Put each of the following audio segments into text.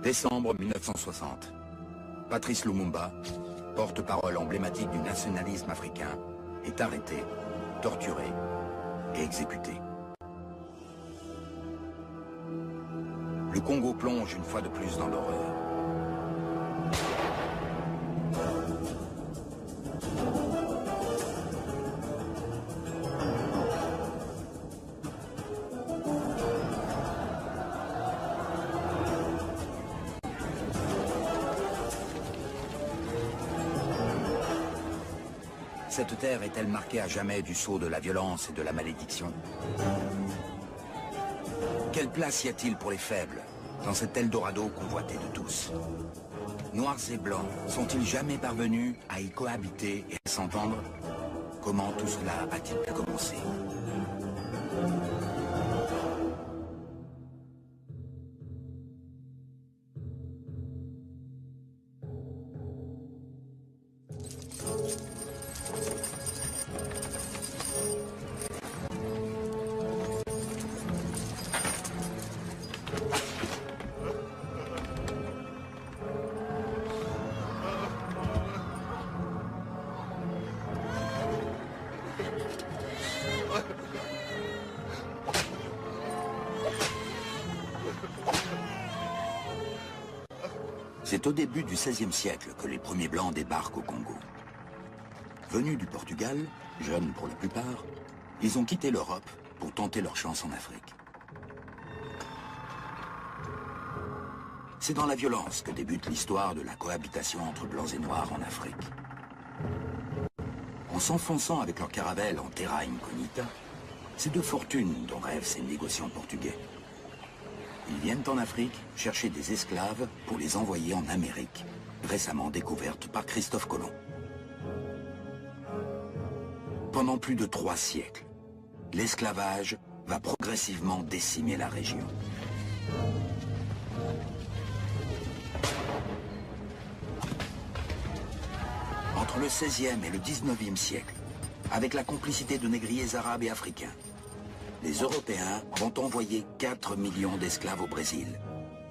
Décembre 1960. Patrice Lumumba, porte-parole emblématique du nationalisme africain, est arrêté, torturé et exécuté. Le Congo plonge une fois de plus dans l'horreur. Cette terre est-elle marquée à jamais du sceau de la violence et de la malédiction? Quelle place y a-t-il pour les faibles dans cet Eldorado convoité de tous? Noirs et blancs sont-ils jamais parvenus à y cohabiter et à s'entendre? Comment tout cela a-t-il pu commencer? C'est au début du XVIe siècle que les premiers Blancs débarquent au Congo. Venus du Portugal, jeunes pour la plupart, ils ont quitté l'Europe pour tenter leur chance en Afrique. C'est dans la violence que débute l'histoire de la cohabitation entre Blancs et Noirs en Afrique. En s'enfonçant avec leur caravelle en terra incognita, c'est de fortune dont rêvent ces négociants portugais. Ils viennent en Afrique chercher des esclaves pour les envoyer en Amérique, récemment découverte par Christophe Colomb. Pendant plus de 3 siècles, l'esclavage va progressivement décimer la région. Entre le XVIe et le XIXe siècle, avec la complicité de négriers arabes et africains, les Européens vont envoyer 4 millions d'esclaves au Brésil,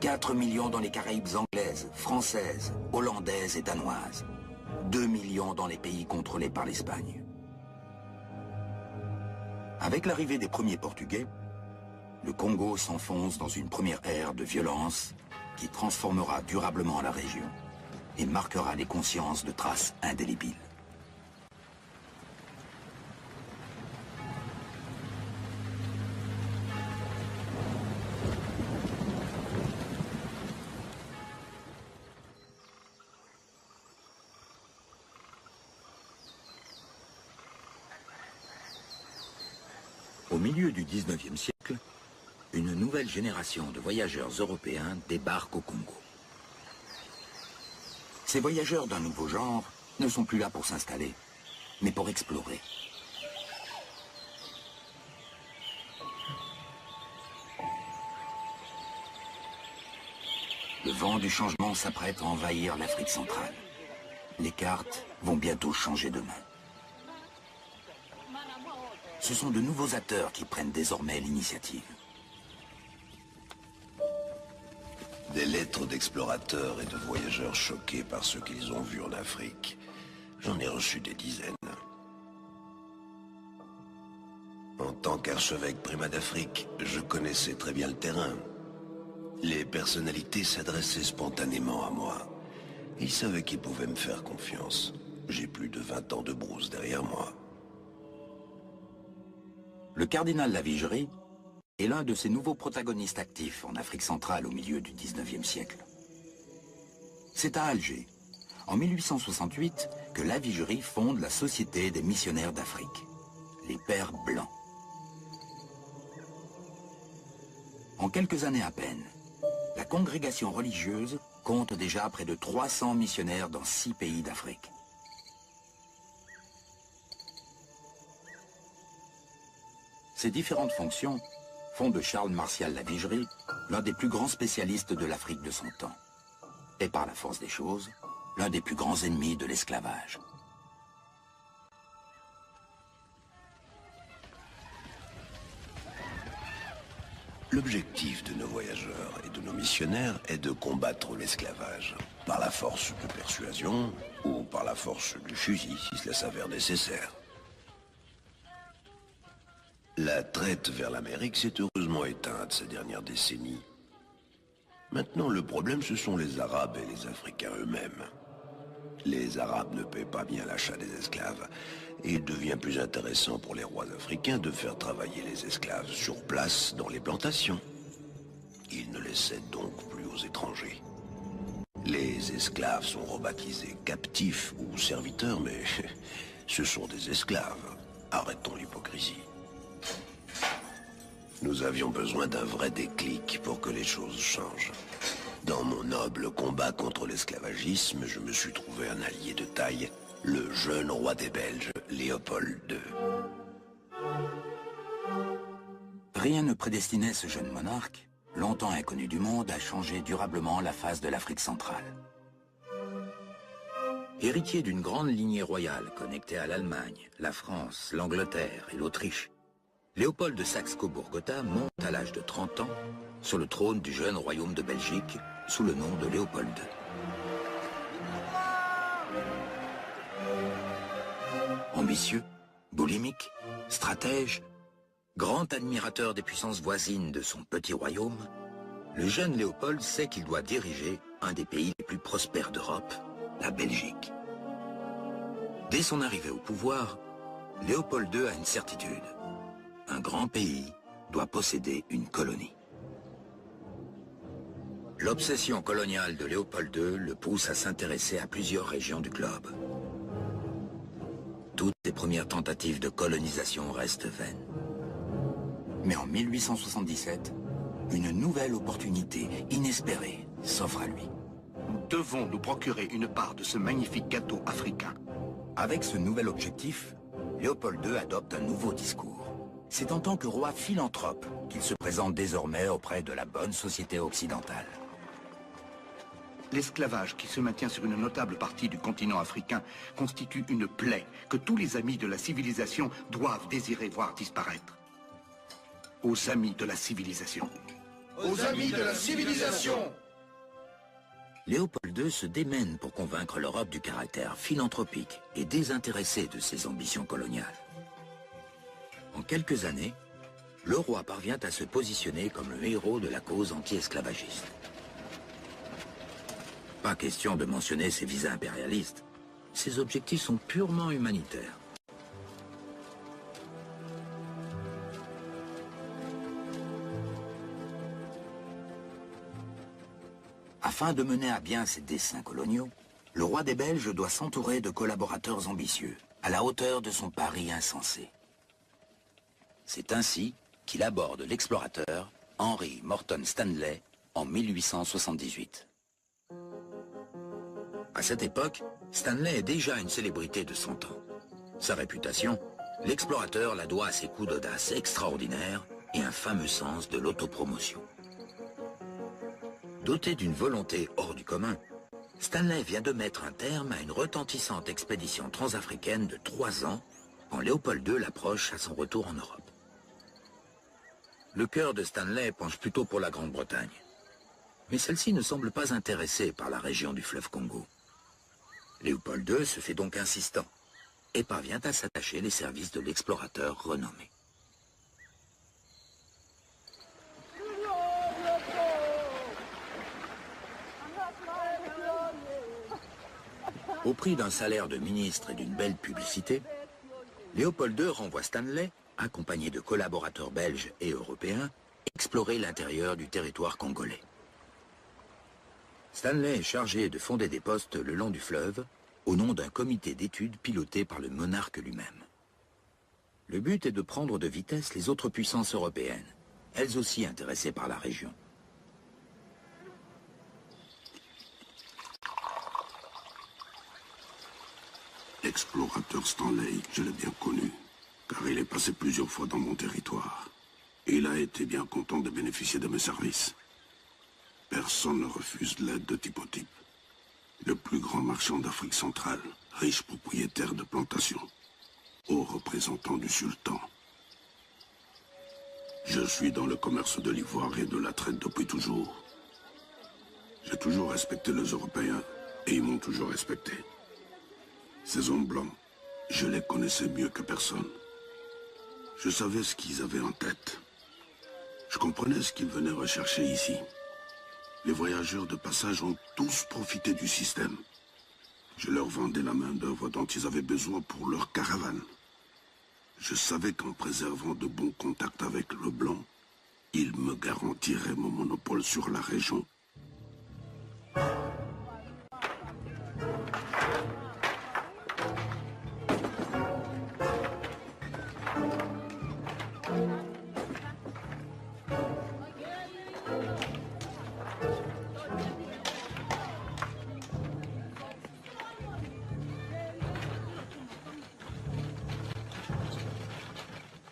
4 millions dans les Caraïbes anglaises, françaises, hollandaises et danoises, 2 millions dans les pays contrôlés par l'Espagne. Avec l'arrivée des premiers Portugais, le Congo s'enfonce dans une première ère de violence qui transformera durablement la région et marquera les consciences de traces indélébiles. Au milieu du XIXe siècle, une nouvelle génération de voyageurs européens débarque au Congo. Ces voyageurs d'un nouveau genre ne sont plus là pour s'installer, mais pour explorer. Le vent du changement s'apprête à envahir l'Afrique centrale. Les cartes vont bientôt changer de main. Ce sont de nouveaux acteurs qui prennent désormais l'initiative. Des lettres d'explorateurs et de voyageurs choqués par ce qu'ils ont vu en Afrique. J'en ai reçu des dizaines. En tant qu'archevêque primat d'Afrique, je connaissais très bien le terrain. Les personnalités s'adressaient spontanément à moi. Ils savaient qu'ils pouvaient me faire confiance. J'ai plus de 20 ans de brousse derrière moi. Le cardinal Lavigerie est l'un de ces nouveaux protagonistes actifs en Afrique centrale au milieu du XIXe siècle. C'est à Alger, en 1868, que Lavigerie fonde la Société des missionnaires d'Afrique, les Pères Blancs. En quelques années à peine, la congrégation religieuse compte déjà près de 300 missionnaires dans 6 pays d'Afrique. Ces différentes fonctions font de Charles Martial Lavigerie l'un des plus grands spécialistes de l'Afrique de son temps. Et par la force des choses, l'un des plus grands ennemis de l'esclavage. L'objectif de nos voyageurs et de nos missionnaires est de combattre l'esclavage, par la force de persuasion ou par la force du fusil si cela s'avère nécessaire. La traite vers l'Amérique s'est heureusement éteinte ces dernières décennies. Maintenant, le problème, ce sont les Arabes et les Africains eux-mêmes. Les Arabes ne paient pas bien l'achat des esclaves, et il devient plus intéressant pour les rois africains de faire travailler les esclaves sur place dans les plantations. Ils ne les cèdent donc plus aux étrangers. Les esclaves sont rebaptisés captifs ou serviteurs, mais ce sont des esclaves. Arrêtons l'hypocrisie. Nous avions besoin d'un vrai déclic pour que les choses changent. Dans mon noble combat contre l'esclavagisme, je me suis trouvé un allié de taille, le jeune roi des Belges, Léopold II. Rien ne prédestinait ce jeune monarque, longtemps inconnu du monde, à changer durablement la face de l'Afrique centrale. Héritier d'une grande lignée royale connectée à l'Allemagne, la France, l'Angleterre et l'Autriche, Léopold de Saxe-Cobourg-Gotha monte à l'âge de 30 ans sur le trône du jeune royaume de Belgique sous le nom de Léopold II. Ambitieux, boulimique, stratège, grand admirateur des puissances voisines de son petit royaume, le jeune Léopold sait qu'il doit diriger un des pays les plus prospères d'Europe, la Belgique. Dès son arrivée au pouvoir, Léopold II a une certitude. Un grand pays doit posséder une colonie. L'obsession coloniale de Léopold II le pousse à s'intéresser à plusieurs régions du globe. Toutes les premières tentatives de colonisation restent vaines. Mais en 1877, une nouvelle opportunité inespérée s'offre à lui. Nous devons nous procurer une part de ce magnifique gâteau africain. Avec ce nouvel objectif, Léopold II adopte un nouveau discours. C'est en tant que roi philanthrope qu'il se présente désormais auprès de la bonne société occidentale. L'esclavage qui se maintient sur une notable partie du continent africain constitue une plaie que tous les amis de la civilisation doivent désirer voir disparaître. Aux amis de la civilisation. Aux amis de la civilisation! Léopold II se démène pour convaincre l'Europe du caractère philanthropique et désintéressé de ses ambitions coloniales. En quelques années, le roi parvient à se positionner comme le héros de la cause anti-esclavagiste. Pas question de mentionner ses visées impérialistes. Ses objectifs sont purement humanitaires. Afin de mener à bien ses desseins coloniaux, le roi des Belges doit s'entourer de collaborateurs ambitieux, à la hauteur de son pari insensé. C'est ainsi qu'il aborde l'explorateur Henry Morton Stanley en 1878. À cette époque, Stanley est déjà une célébrité de son temps. Sa réputation, l'explorateur la doit à ses coups d'audace extraordinaires et un fameux sens de l'autopromotion. Doté d'une volonté hors du commun, Stanley vient de mettre un terme à une retentissante expédition transafricaine de 3 ans quand Léopold II l'approche à son retour en Europe. Le cœur de Stanley penche plutôt pour la Grande-Bretagne. Mais celle-ci ne semble pas intéressée par la région du fleuve Congo. Léopold II se fait donc insistant et parvient à s'attacher les services de l'explorateur renommé. Au prix d'un salaire de ministre et d'une belle publicité, Léopold II renvoie Stanley, accompagné de collaborateurs belges et européens, explorer l'intérieur du territoire congolais. Stanley est chargé de fonder des postes le long du fleuve, au nom d'un comité d'études piloté par le monarque lui-même. Le but est de prendre de vitesse les autres puissances européennes, elles aussi intéressées par la région. L'explorateur Stanley, je l'ai bien connu, car il est passé plusieurs fois dans mon territoire. Il a été bien content de bénéficier de mes services. Personne ne refuse l'aide de type au type. Le plus grand marchand d'Afrique centrale, riche propriétaire de plantations, haut représentant du sultan. Je suis dans le commerce de l'ivoire et de la traite depuis toujours. J'ai toujours respecté les Européens et ils m'ont toujours respecté. Ces hommes blancs, je les connaissais mieux que personne. Je savais ce qu'ils avaient en tête. Je comprenais ce qu'ils venaient rechercher ici. Les voyageurs de passage ont tous profité du système. Je leur vendais la main-d'œuvre dont ils avaient besoin pour leur caravane. Je savais qu'en préservant de bons contacts avec le blanc, ils me garantiraient mon monopole sur la région.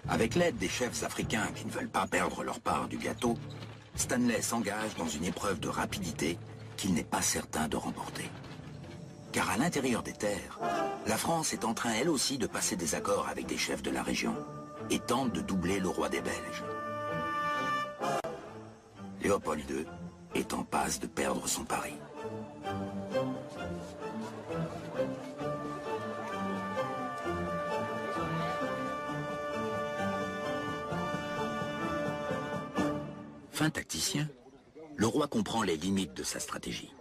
Avec l'aide des chefs africains qui ne veulent pas perdre leur part du gâteau, Stanley s'engage dans une épreuve de rapidité qu'il n'est pas certain de remporter. Car à l'intérieur des terres, la France est en train elle aussi de passer des accords avec des chefs de la région et tente de doubler le roi des Belges. Léopold II est en passe de perdre son pari. Fin tacticien, le roi comprend les limites de sa stratégie.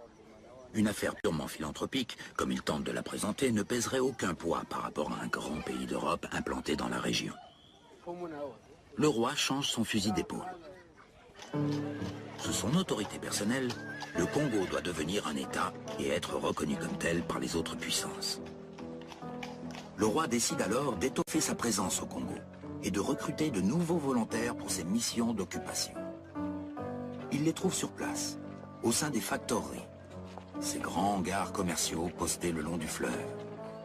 Une affaire purement philanthropique, comme il tente de la présenter, ne pèserait aucun poids par rapport à un grand pays d'Europe implanté dans la région. Le roi change son fusil d'épaule. Sous son autorité personnelle, le Congo doit devenir un État et être reconnu comme tel par les autres puissances. Le roi décide alors d'étoffer sa présence au Congo et de recruter de nouveaux volontaires pour ses missions d'occupation. Il les trouve sur place, au sein des factoreries, ces grands hangars commerciaux postés le long du fleuve,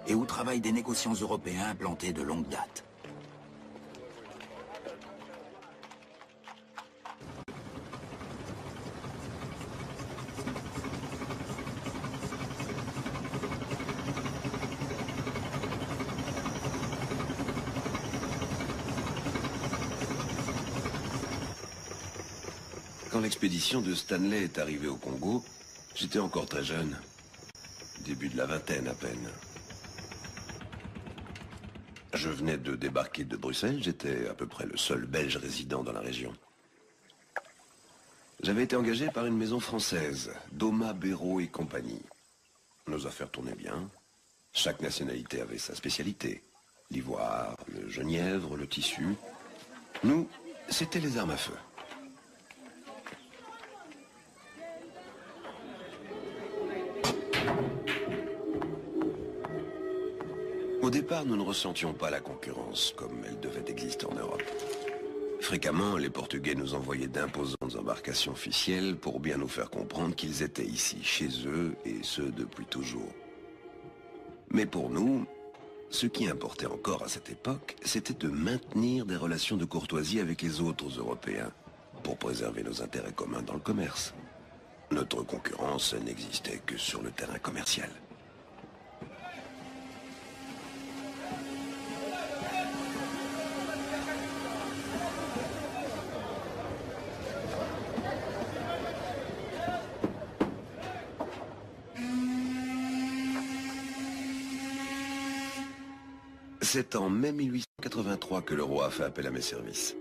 et où travaillent des négociants européens implantés de longue date. Quand l'expédition de Stanley est arrivée au Congo, j'étais encore très jeune. Début de la vingtaine à peine. Je venais de débarquer de Bruxelles, j'étais à peu près le seul Belge résident dans la région. J'avais été engagé par une maison française, Doma, Béraud et compagnie. Nos affaires tournaient bien. Chaque nationalité avait sa spécialité. L'ivoire, le genièvre, le tissu. Nous, c'était les armes à feu. Au départ, nous ne ressentions pas la concurrence comme elle devait exister en Europe. Fréquemment, les Portugais nous envoyaient d'imposantes embarcations officielles pour bien nous faire comprendre qu'ils étaient ici, chez eux, et ce depuis toujours. Mais pour nous, ce qui importait encore à cette époque, c'était de maintenir des relations de courtoisie avec les autres Européens, pour préserver nos intérêts communs dans le commerce. Notre concurrence n'existait que sur le terrain commercial. C'est en mai 1883 que le roi a fait appel à mes services.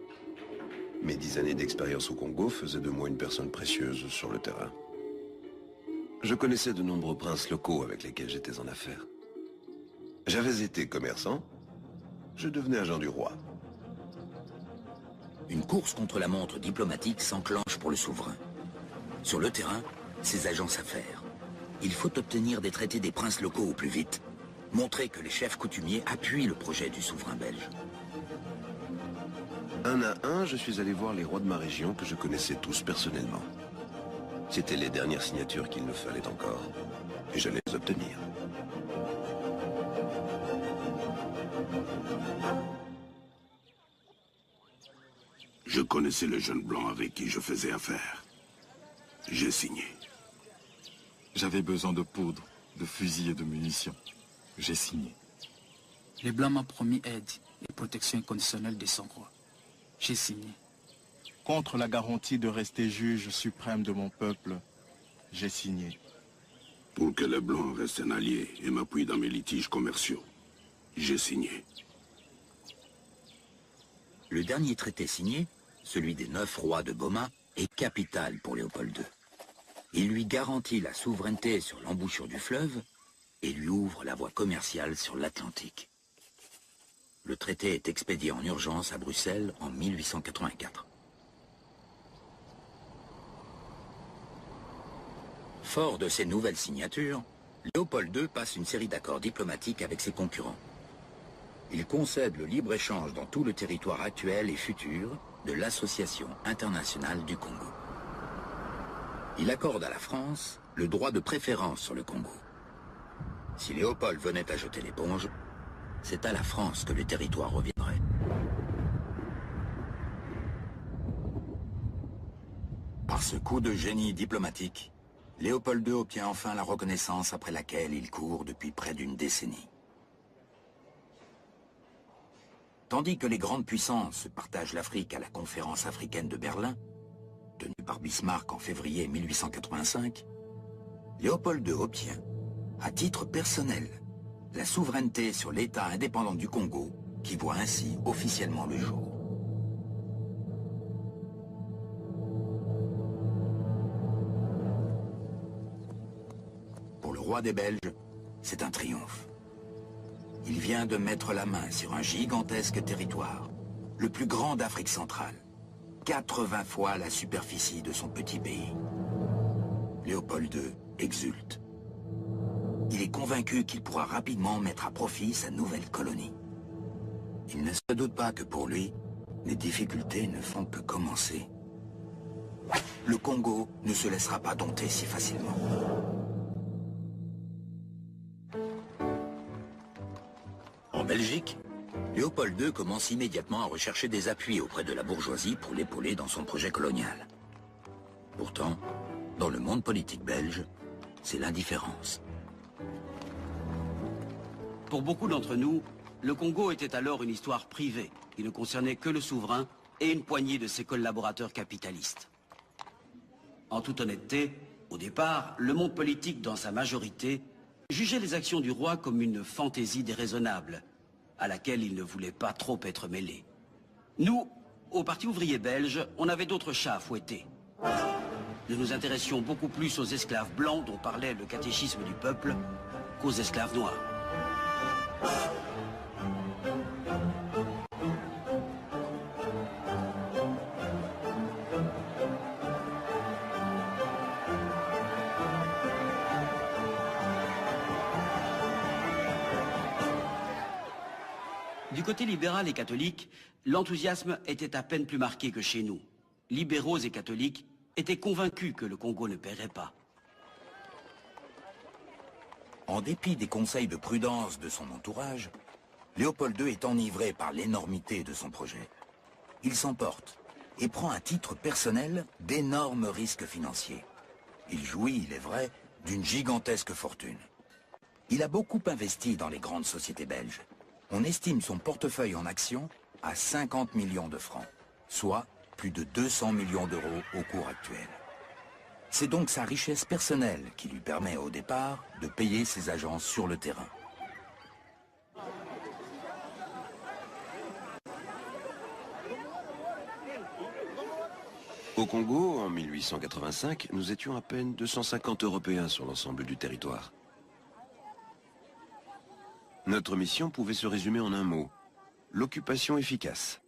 Mes 10 années d'expérience au Congo faisaient de moi une personne précieuse sur le terrain. Je connaissais de nombreux princes locaux avec lesquels j'étais en affaires. J'avais été commerçant, je devenais agent du roi. Une course contre la montre diplomatique s'enclenche pour le souverain. Sur le terrain, ses agents s'affairent. Il faut obtenir des traités des princes locaux au plus vite. Montrer que les chefs coutumiers appuient le projet du souverain belge. Un à un, je suis allé voir les rois de ma région que je connaissais tous personnellement. C'étaient les dernières signatures qu'il nous fallait encore, et j'allais les obtenir. Je connaissais le jeune blanc avec qui je faisais affaire. J'ai signé. J'avais besoin de poudre, de fusils et de munitions. J'ai signé. Le blanc m'a promis aide et protection inconditionnelle de son roi. J'ai signé. contre la garantie de rester juge suprême de mon peuple, j'ai signé. Pour que les Blancs restent un allié et m'appuient dans mes litiges commerciaux, j'ai signé. Le dernier traité signé, celui des 9 rois de Boma, est capital pour Léopold II. Il lui garantit la souveraineté sur l'embouchure du fleuve et lui ouvre la voie commerciale sur l'Atlantique. Le traité est expédié en urgence à Bruxelles en 1884. Fort de ces nouvelles signatures, Léopold II passe une série d'accords diplomatiques avec ses concurrents. Il concède le libre-échange dans tout le territoire actuel et futur de l'Association internationale du Congo. Il accorde à la France le droit de préférence sur le Congo. Si Léopold venait à jeter l'éponge, c'est à la France que le territoire reviendrait. Par ce coup de génie diplomatique, Léopold II obtient enfin la reconnaissance après laquelle il court depuis près d'une décennie. Tandis que les grandes puissances partagent l'Afrique à la conférence africaine de Berlin, tenue par Bismarck en février 1885, Léopold II obtient, à titre personnel, la souveraineté sur l'État indépendant du Congo, qui voit ainsi officiellement le jour. Pour le roi des Belges, c'est un triomphe. Il vient de mettre la main sur un gigantesque territoire, le plus grand d'Afrique centrale, 80 fois la superficie de son petit pays. Léopold II exulte. Il est convaincu qu'il pourra rapidement mettre à profit sa nouvelle colonie. Il ne se doute pas que pour lui, les difficultés ne font que commencer. Le Congo ne se laissera pas dompter si facilement. En Belgique, Léopold II commence immédiatement à rechercher des appuis auprès de la bourgeoisie pour l'épauler dans son projet colonial. Pourtant, dans le monde politique belge, c'est l'indifférence. Pour beaucoup d'entre nous, le Congo était alors une histoire privée qui ne concernait que le souverain et une poignée de ses collaborateurs capitalistes. En toute honnêteté, au départ, le monde politique dans sa majorité jugeait les actions du roi comme une fantaisie déraisonnable, à laquelle il ne voulait pas trop être mêlé. Nous, au Parti ouvrier belge, on avait d'autres chats à fouetter. Nous nous intéressions beaucoup plus aux esclaves blancs dont parlait le catéchisme du peuple qu'aux esclaves noirs. Du côté libéral et catholique, l'enthousiasme était à peine plus marqué que chez nous. Libéraux et catholiques étaient convaincus que le Congo ne paierait pas. En dépit des conseils de prudence de son entourage, Léopold II est enivré par l'énormité de son projet. Il s'emporte et prend à titre personnel d'énormes risques financiers. Il jouit, il est vrai, d'une gigantesque fortune. Il a beaucoup investi dans les grandes sociétés belges. On estime son portefeuille en actions à 50 millions de francs, soit plus de 200 millions d'euros au cours actuel. C'est donc sa richesse personnelle qui lui permet au départ de payer ses agents sur le terrain. Au Congo, en 1885, nous étions à peine 250 Européens sur l'ensemble du territoire. Notre mission pouvait se résumer en un mot, l'occupation efficace.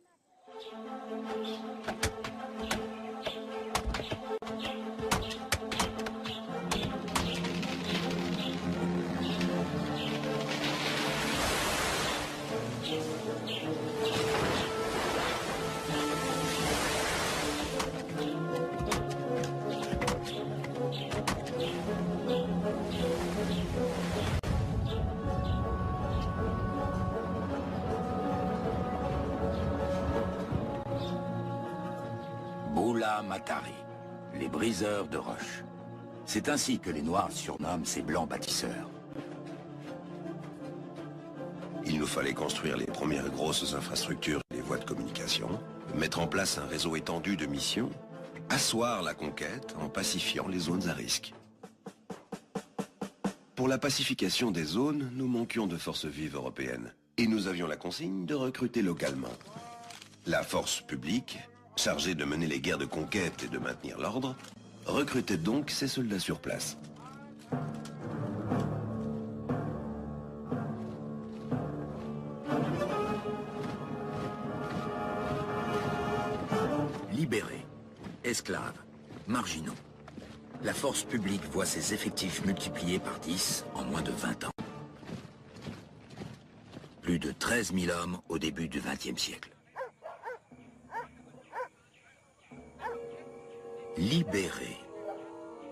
Matari, les briseurs de roches. C'est ainsi que les Noirs surnomment ces blancs bâtisseurs. Il nous fallait construire les premières grosses infrastructures et les voies de communication, mettre en place un réseau étendu de missions, asseoir la conquête en pacifiant les zones à risque. Pour la pacification des zones, nous manquions de forces vives européennes et nous avions la consigne de recruter localement. La force publique, chargée de mener les guerres de conquête et de maintenir l'ordre, recrutait donc ses soldats sur place. Libérés, esclaves, marginaux. La force publique voit ses effectifs multipliés par 10 en moins de 20 ans. Plus de 13 000 hommes au début du XXe siècle. Libérés.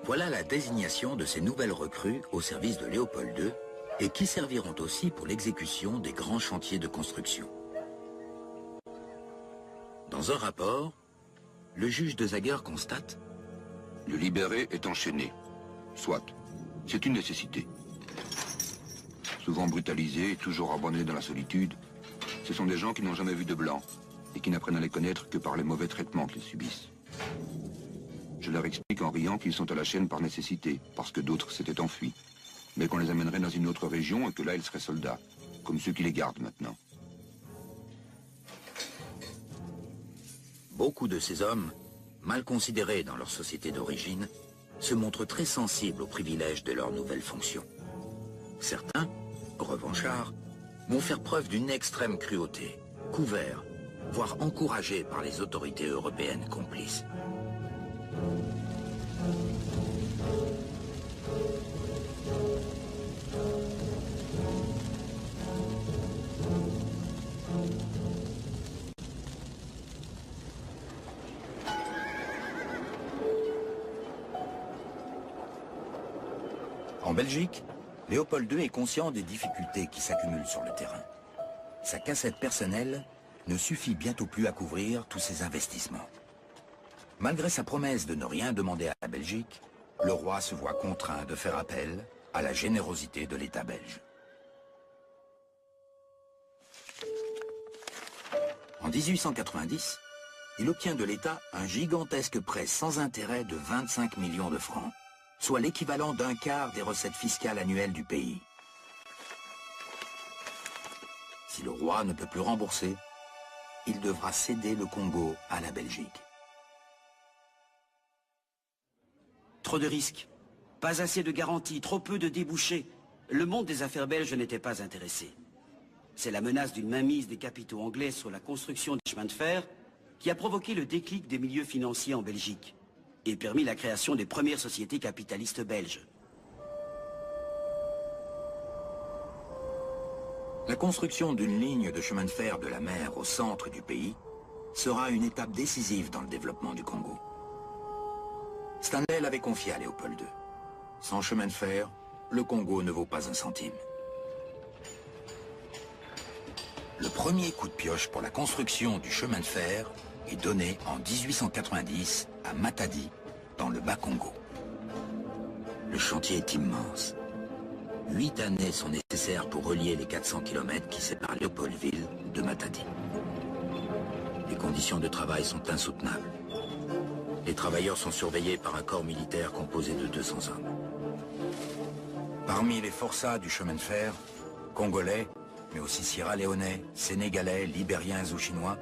Voilà la désignation de ces nouvelles recrues au service de Léopold II et qui serviront aussi pour l'exécution des grands chantiers de construction. Dans un rapport, le juge de Zager constate: Le libéré est enchaîné. Soit. C'est une nécessité. Souvent brutalisés et toujours abandonnés dans la solitude, ce sont des gens qui n'ont jamais vu de blanc et qui n'apprennent à les connaître que par les mauvais traitements qu'ils subissent. Je leur explique en riant qu'ils sont à la chaîne par nécessité, parce que d'autres s'étaient enfuis, mais qu'on les amènerait dans une autre région et que là ils seraient soldats, comme ceux qui les gardent maintenant. Beaucoup de ces hommes, mal considérés dans leur société d'origine, se montrent très sensibles aux privilèges de leur nouvelle fonction. Certains, revanchards, vont faire preuve d'une extrême cruauté, couverts, voire encouragés par les autorités européennes complices. En Belgique, Léopold II est conscient des difficultés qui s'accumulent sur le terrain. Sa cassette personnelle ne suffit bientôt plus à couvrir tous ses investissements. Malgré sa promesse de ne rien demander à la Belgique, le roi se voit contraint de faire appel à la générosité de l'État belge. En 1890, il obtient de l'État un gigantesque prêt sans intérêt de 25 millions de francs, soit l'équivalent d'un quart des recettes fiscales annuelles du pays. Si le roi ne peut plus rembourser, il devra céder le Congo à la Belgique. Trop de risques, pas assez de garanties, trop peu de débouchés. Le monde des affaires belges n'était pas intéressé. C'est la menace d'une mainmise des capitaux anglais sur la construction des chemins de fer qui a provoqué le déclic des milieux financiers en Belgique et permis la création des premières sociétés capitalistes belges. La construction d'une ligne de chemin de fer de la mer au centre du pays sera une étape décisive dans le développement du Congo. Stanley l'avait confié à Léopold II. Sans chemin de fer, le Congo ne vaut pas un centime. Le premier coup de pioche pour la construction du chemin de fer est donné en 1890 à Matadi, dans le Bas-Congo. Le chantier est immense. 8 années sont nécessaires pour relier les 400 km qui séparent Léopoldville de Matadi. Les conditions de travail sont insoutenables. Les travailleurs sont surveillés par un corps militaire composé de 200 hommes. Parmi les forçats du chemin de fer, Congolais, mais aussi Sierra-Léonais, Sénégalais, Libériens ou Chinois,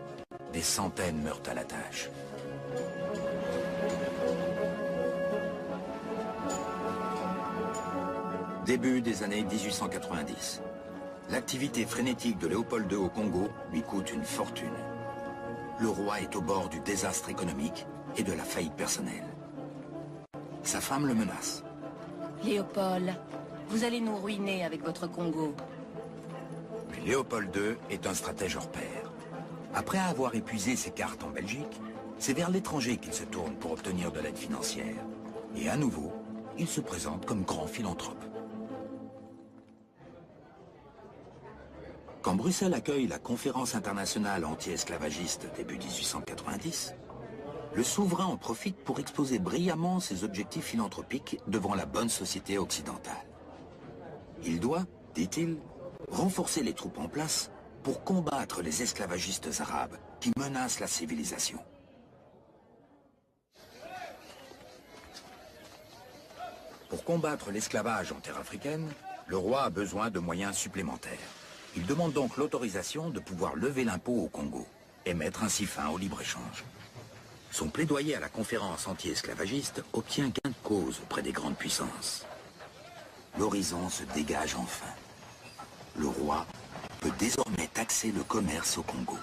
des centaines meurent à la tâche. Début des années 1890. L'activité frénétique de Léopold II au Congo lui coûte une fortune. Le roi est au bord du désastre économique et de la faillite personnelle. Sa femme le menace. Léopold, vous allez nous ruiner avec votre Congo. Mais Léopold II est un stratège hors pair. Après avoir épuisé ses cartes en Belgique, c'est vers l'étranger qu'il se tourne pour obtenir de l'aide financière. Et à nouveau, il se présente comme grand philanthrope. Quand Bruxelles accueille la conférence internationale anti-esclavagiste début 1890, le souverain en profite pour exposer brillamment ses objectifs philanthropiques devant la bonne société occidentale. Il doit, dit-il, renforcer les troupes en place pour combattre les esclavagistes arabes qui menacent la civilisation. Pour combattre l'esclavage en terre africaine, le roi a besoin de moyens supplémentaires. Il demande donc l'autorisation de pouvoir lever l'impôt au Congo et mettre ainsi fin au libre-échange. Son plaidoyer à la conférence anti-esclavagiste obtient gain de cause auprès des grandes puissances. L'horizon se dégage enfin. Le roi peut désormais taxer le commerce au Congo.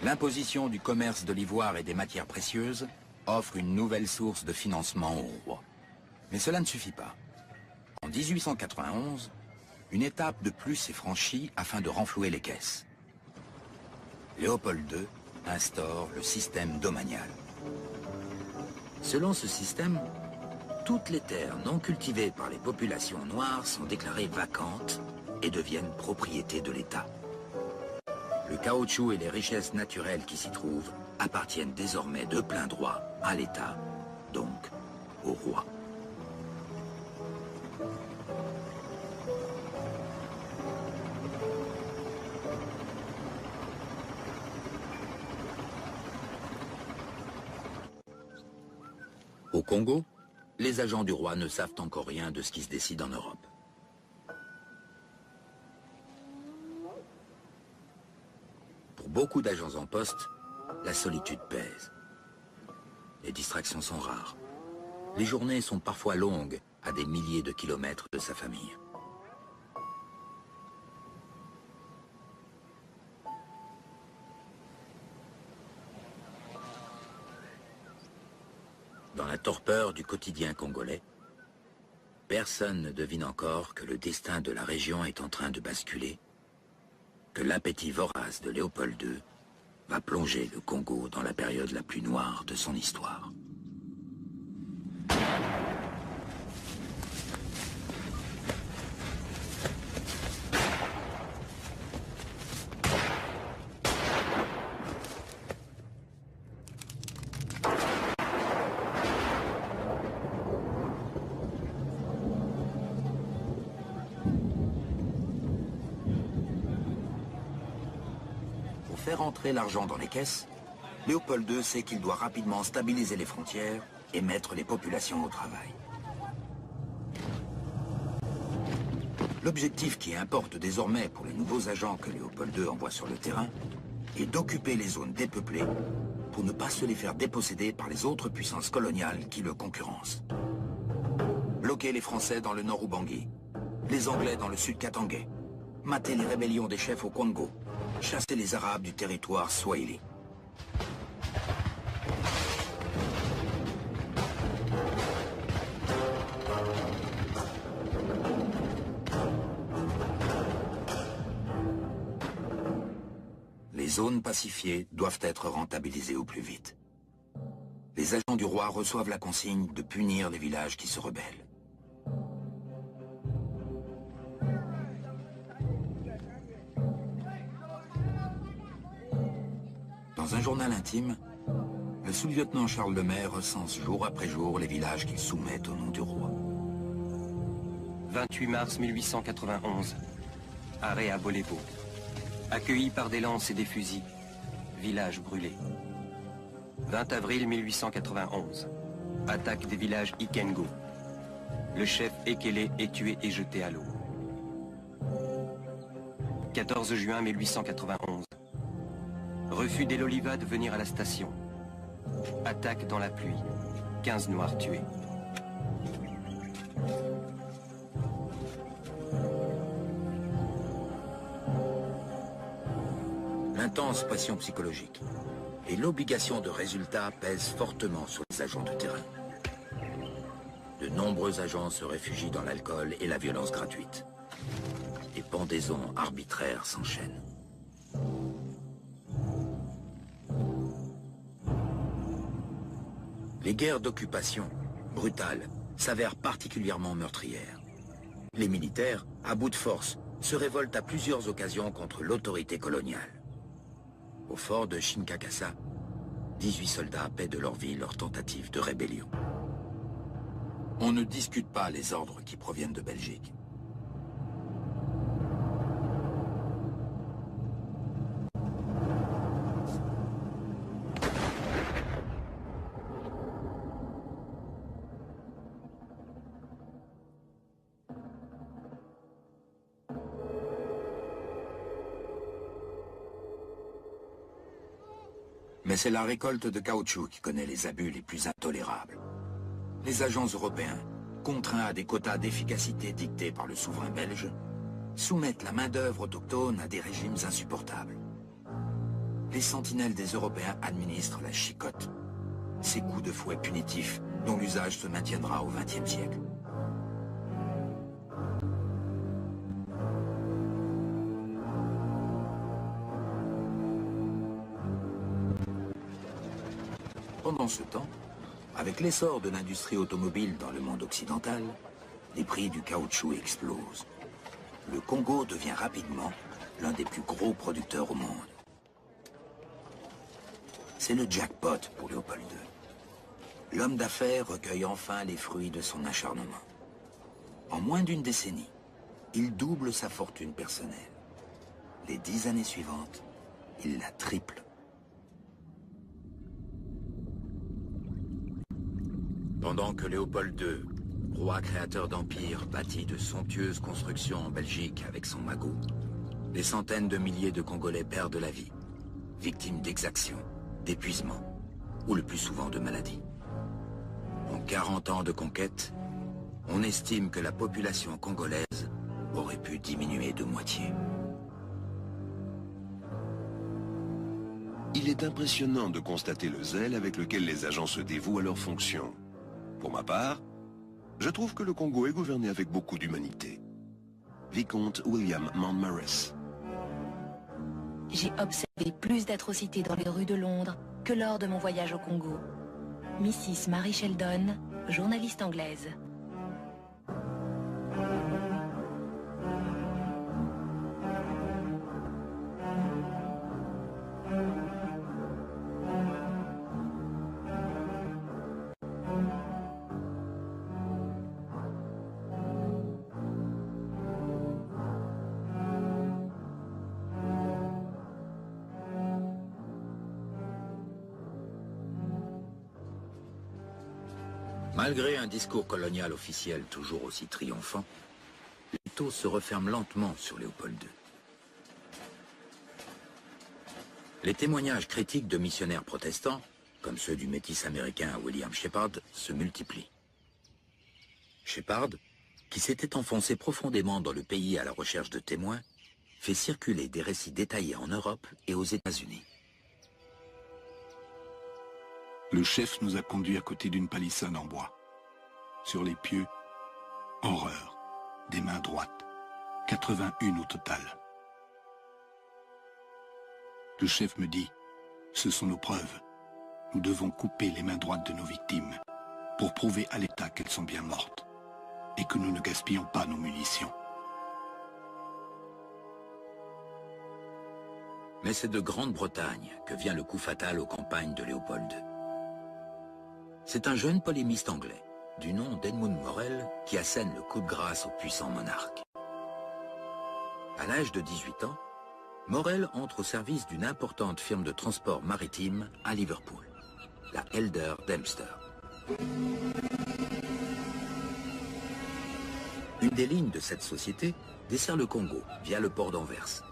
L'imposition du commerce de l'ivoire et des matières précieuses offre une nouvelle source de financement au roi. Mais cela ne suffit pas. En 1891, une étape de plus est franchie afin de renflouer les caisses. Léopold II instaure le système domanial. Selon ce système, toutes les terres non cultivées par les populations noires sont déclarées vacantes et deviennent propriété de l'État. Le caoutchouc et les richesses naturelles qui s'y trouvent appartiennent désormais de plein droit à l'État, donc au roi. Au Congo, les agents du roi ne savent encore rien de ce qui se décide en Europe. Pour beaucoup d'agents en poste, la solitude pèse. Les distractions sont rares. Les journées sont parfois longues, à des milliers de kilomètres de sa famille. Dans la torpeur du quotidien congolais, personne ne devine encore que le destin de la région est en train de basculer, que l'appétit vorace de Léopold II va plonger le Congo dans la période la plus noire de son histoire. Faire entrer l'argent dans les caisses, Léopold II sait qu'il doit rapidement stabiliser les frontières et mettre les populations au travail. L'objectif qui importe désormais pour les nouveaux agents que Léopold II envoie sur le terrain est d'occuper les zones dépeuplées pour ne pas se les faire déposséder par les autres puissances coloniales qui le concurrencent. Bloquer les Français dans le nord Ubangi, les Anglais dans le sud Katangais, mater les rébellions des chefs au Congo, chasser les Arabes du territoire Swahili. Les zones pacifiées doivent être rentabilisées au plus vite. Les agents du roi reçoivent la consigne de punir les villages qui se rebellent. Dans un journal intime, le sous-lieutenant Charles Lemaire recense jour après jour les villages qu'il soumet au nom du roi. 28 mars 1891, arrêt à Bolébo. Accueilli par des lances et des fusils, village brûlé. 20 avril 1891, attaque des villages Ikengo. Le chef Ekele est tué et jeté à l'eau. 14 juin 1891. Refus des Loliva de venir à la station. Attaque dans la pluie. 15 Noirs tués. L'intense pression psychologique et l'obligation de résultat pèsent fortement sur les agents de terrain. De nombreux agents se réfugient dans l'alcool et la violence gratuite. Les pendaisons arbitraires s'enchaînent. Les guerres d'occupation, brutales, s'avèrent particulièrement meurtrières. Les militaires, à bout de force, se révoltent à plusieurs occasions contre l'autorité coloniale. Au fort de Shinkakassa, 18 soldats paient de leur vie leur tentative de rébellion. On ne discute pas les ordres qui proviennent de Belgique. Mais c'est la récolte de caoutchouc qui connaît les abus les plus intolérables. Les agents européens, contraints à des quotas d'efficacité dictés par le souverain belge, soumettent la main-d'œuvre autochtone à des régimes insupportables. Les sentinelles des Européens administrent la chicotte, ces coups de fouet punitifs dont l'usage se maintiendra au XXe siècle. Pendant ce temps, avec l'essor de l'industrie automobile dans le monde occidental, les prix du caoutchouc explosent. Le Congo devient rapidement l'un des plus gros producteurs au monde. C'est le jackpot pour Léopold II. L'homme d'affaires recueille enfin les fruits de son acharnement. En moins d'une décennie, il double sa fortune personnelle. Les 10 années suivantes, il la triple. Pendant que Léopold II, roi créateur d'empire, bâtit de somptueuses constructions en Belgique avec son magot, des centaines de milliers de Congolais perdent la vie, victimes d'exactions, d'épuisement, ou le plus souvent de maladies. En 40 ans de conquête, on estime que la population congolaise aurait pu diminuer de moitié. Il est impressionnant de constater le zèle avec lequel les agents se dévouent à leurs fonctions. Pour ma part, je trouve que le Congo est gouverné avec beaucoup d'humanité. Vicomte William Mountmorres. J'ai observé plus d'atrocités dans les rues de Londres que lors de mon voyage au Congo. Mrs. Mary Sheldon, journaliste anglaise. Malgré un discours colonial officiel toujours aussi triomphant, l'étau se referme lentement sur Léopold II. Les témoignages critiques de missionnaires protestants, comme ceux du métis américain William Shepard, se multiplient. Shepard, qui s'était enfoncé profondément dans le pays à la recherche de témoins, fait circuler des récits détaillés en Europe et aux États-Unis. Le chef nous a conduits à côté d'une palissade en bois. Sur les pieux, horreur, des mains droites, 81 au total. Le chef me dit, ce sont nos preuves. Nous devons couper les mains droites de nos victimes pour prouver à l'État qu'elles sont bien mortes et que nous ne gaspillons pas nos munitions. Mais c'est de Grande-Bretagne que vient le coup fatal aux campagnes de Léopold II. C'est un jeune polémiste anglais, du nom d'Edmund Morel, qui assène le coup de grâce au puissant monarque. À l'âge de 18 ans, Morel entre au service d'une importante firme de transport maritime à Liverpool, la Elder Dempster. Une des lignes de cette société dessert le Congo via le port d'Anvers.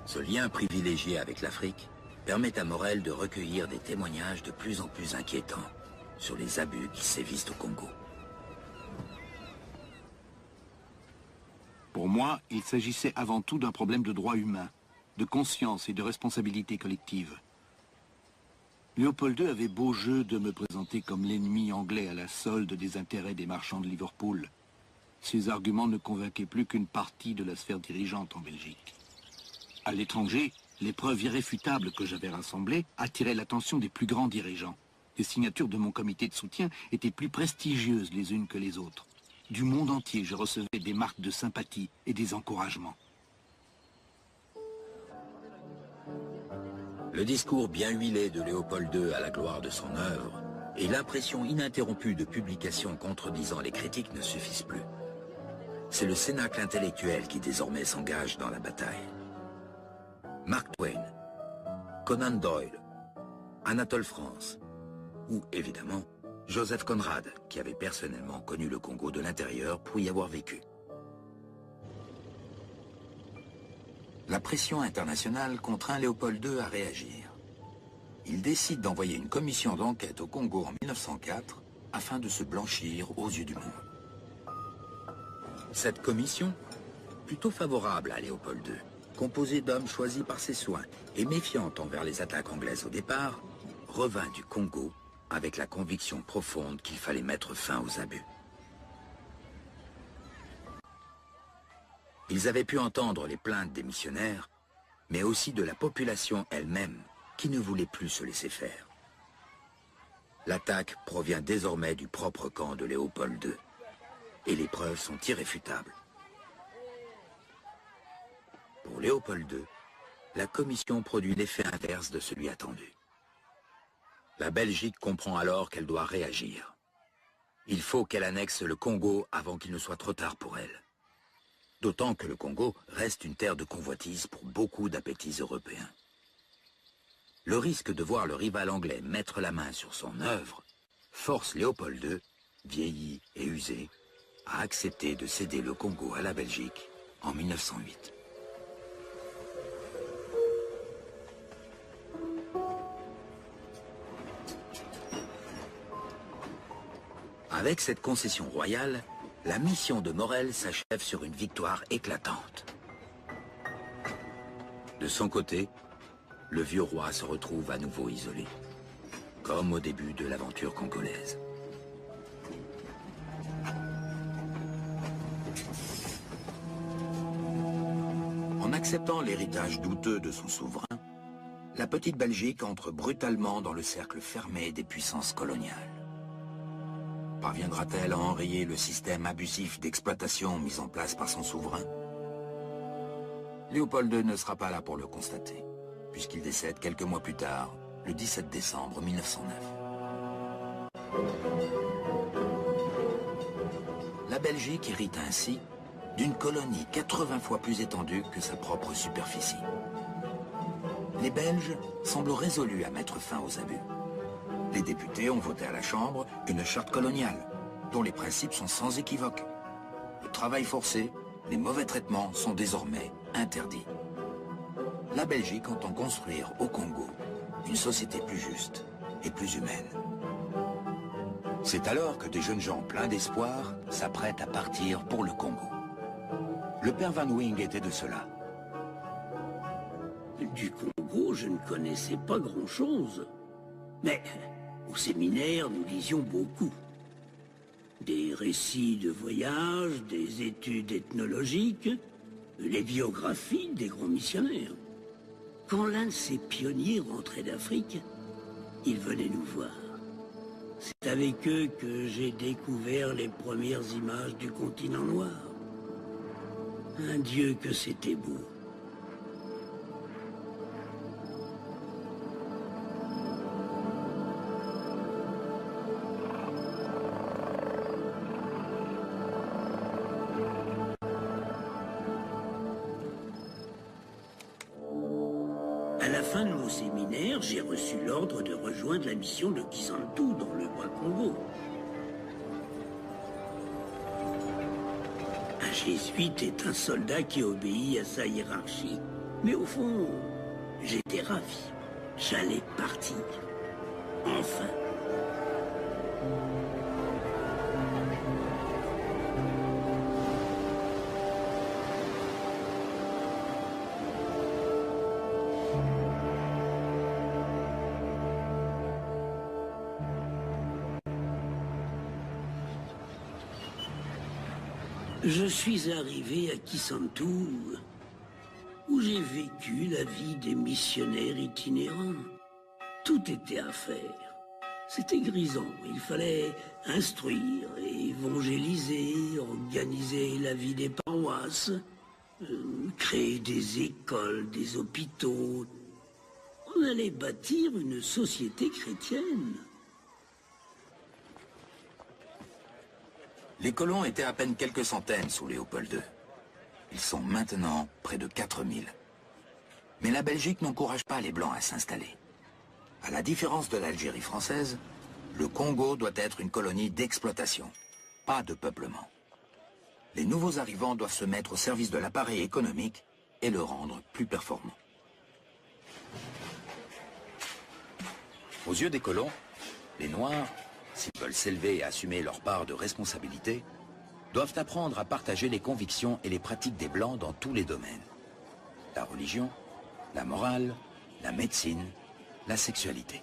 Ce lien privilégié avec l'Afrique permet à Morel de recueillir des témoignages de plus en plus inquiétants sur les abus qui sévissent au Congo. Pour moi, il s'agissait avant tout d'un problème de droit humain, de conscience et de responsabilité collective. Léopold II avait beau jeu de me présenter comme l'ennemi anglais à la solde des intérêts des marchands de Liverpool. Ses arguments ne convainquaient plus qu'une partie de la sphère dirigeante en Belgique. À l'étranger, les preuves irréfutables que j'avais rassemblées attiraient l'attention des plus grands dirigeants. Les signatures de mon comité de soutien étaient plus prestigieuses les unes que les autres. Du monde entier, je recevais des marques de sympathie et des encouragements. Le discours bien huilé de Léopold II à la gloire de son œuvre et l'impression ininterrompue de publications contredisant les critiques ne suffisent plus. C'est le cénacle intellectuel qui désormais s'engage dans la bataille. Mark Twain, Conan Doyle, Anatole France, ou évidemment Joseph Conrad, qui avait personnellement connu le Congo de l'intérieur pour y avoir vécu. La pression internationale contraint Léopold II à réagir. il décide d'envoyer une commission d'enquête au Congo en 1904 afin de se blanchir aux yeux du monde. Cette commission, plutôt favorable à Léopold II, composée d'hommes choisis par ses soins et méfiante envers les attaques anglaises au départ, revint du Congo avec la conviction profonde qu'il fallait mettre fin aux abus. Ils avaient pu entendre les plaintes des missionnaires, mais aussi de la population elle-même, qui ne voulait plus se laisser faire. L'attaque provient désormais du propre camp de Léopold II, et les preuves sont irréfutables. Pour Léopold II, la commission produit l'effet inverse de celui attendu. La Belgique comprend alors qu'elle doit réagir. Il faut qu'elle annexe le Congo avant qu'il ne soit trop tard pour elle. D'autant que le Congo reste une terre de convoitise pour beaucoup d'appétits européens. Le risque de voir le rival anglais mettre la main sur son œuvre force Léopold II, vieilli et usé, à accepter de céder le Congo à la Belgique en 1908. Avec cette concession royale, la mission de Morel s'achève sur une victoire éclatante. De son côté, le vieux roi se retrouve à nouveau isolé, comme au début de l'aventure congolaise. En acceptant l'héritage douteux de son souverain, la petite Belgique entre brutalement dans le cercle fermé des puissances coloniales. Parviendra-t-elle à enrayer le système abusif d'exploitation mis en place par son souverain? Léopold II ne sera pas là pour le constater, puisqu'il décède quelques mois plus tard, le 17 décembre 1909. La Belgique hérite ainsi d'une colonie 80 fois plus étendue que sa propre superficie. Les Belges semblent résolus à mettre fin aux abus. Les députés ont voté à la Chambre une charte coloniale, dont les principes sont sans équivoque. Le travail forcé, les mauvais traitements sont désormais interdits. La Belgique entend construire au Congo une société plus juste et plus humaine. C'est alors que des jeunes gens pleins d'espoir s'apprêtent à partir pour le Congo. Le père Van Wing était de cela. Du Congo, je ne connaissais pas grand-chose. Mais au séminaire, nous lisions beaucoup. Des récits de voyage, des études ethnologiques, les biographies des grands missionnaires. Quand l'un de ces pionniers rentrait d'Afrique, il venait nous voir. C'est avec eux que j'ai découvert les premières images du continent noir. Un Dieu que c'était beau. À la fin de mon séminaire, j'ai reçu l'ordre de rejoindre la mission de Kisantu dans le Bas-Congo. Un jésuite est un soldat qui obéit à sa hiérarchie. Mais au fond, j'étais ravi. J'allais partir. Enfin. Je suis arrivé à Kisantu, où j'ai vécu la vie des missionnaires itinérants. Tout était à faire. C'était grisant. Il fallait instruire, évangéliser, organiser la vie des paroisses, créer des écoles, des hôpitaux. On allait bâtir une société chrétienne. Les colons étaient à peine quelques centaines sous Léopold II. Ils sont maintenant près de 4000. Mais la Belgique n'encourage pas les Blancs à s'installer. À la différence de l'Algérie française, le Congo doit être une colonie d'exploitation, pas de peuplement. Les nouveaux arrivants doivent se mettre au service de l'appareil économique et le rendre plus performant. Aux yeux des colons, les Noirs, s'ils veulent s'élever et assumer leur part de responsabilité, doivent apprendre à partager les convictions et les pratiques des Blancs dans tous les domaines. La religion, la morale, la médecine, la sexualité.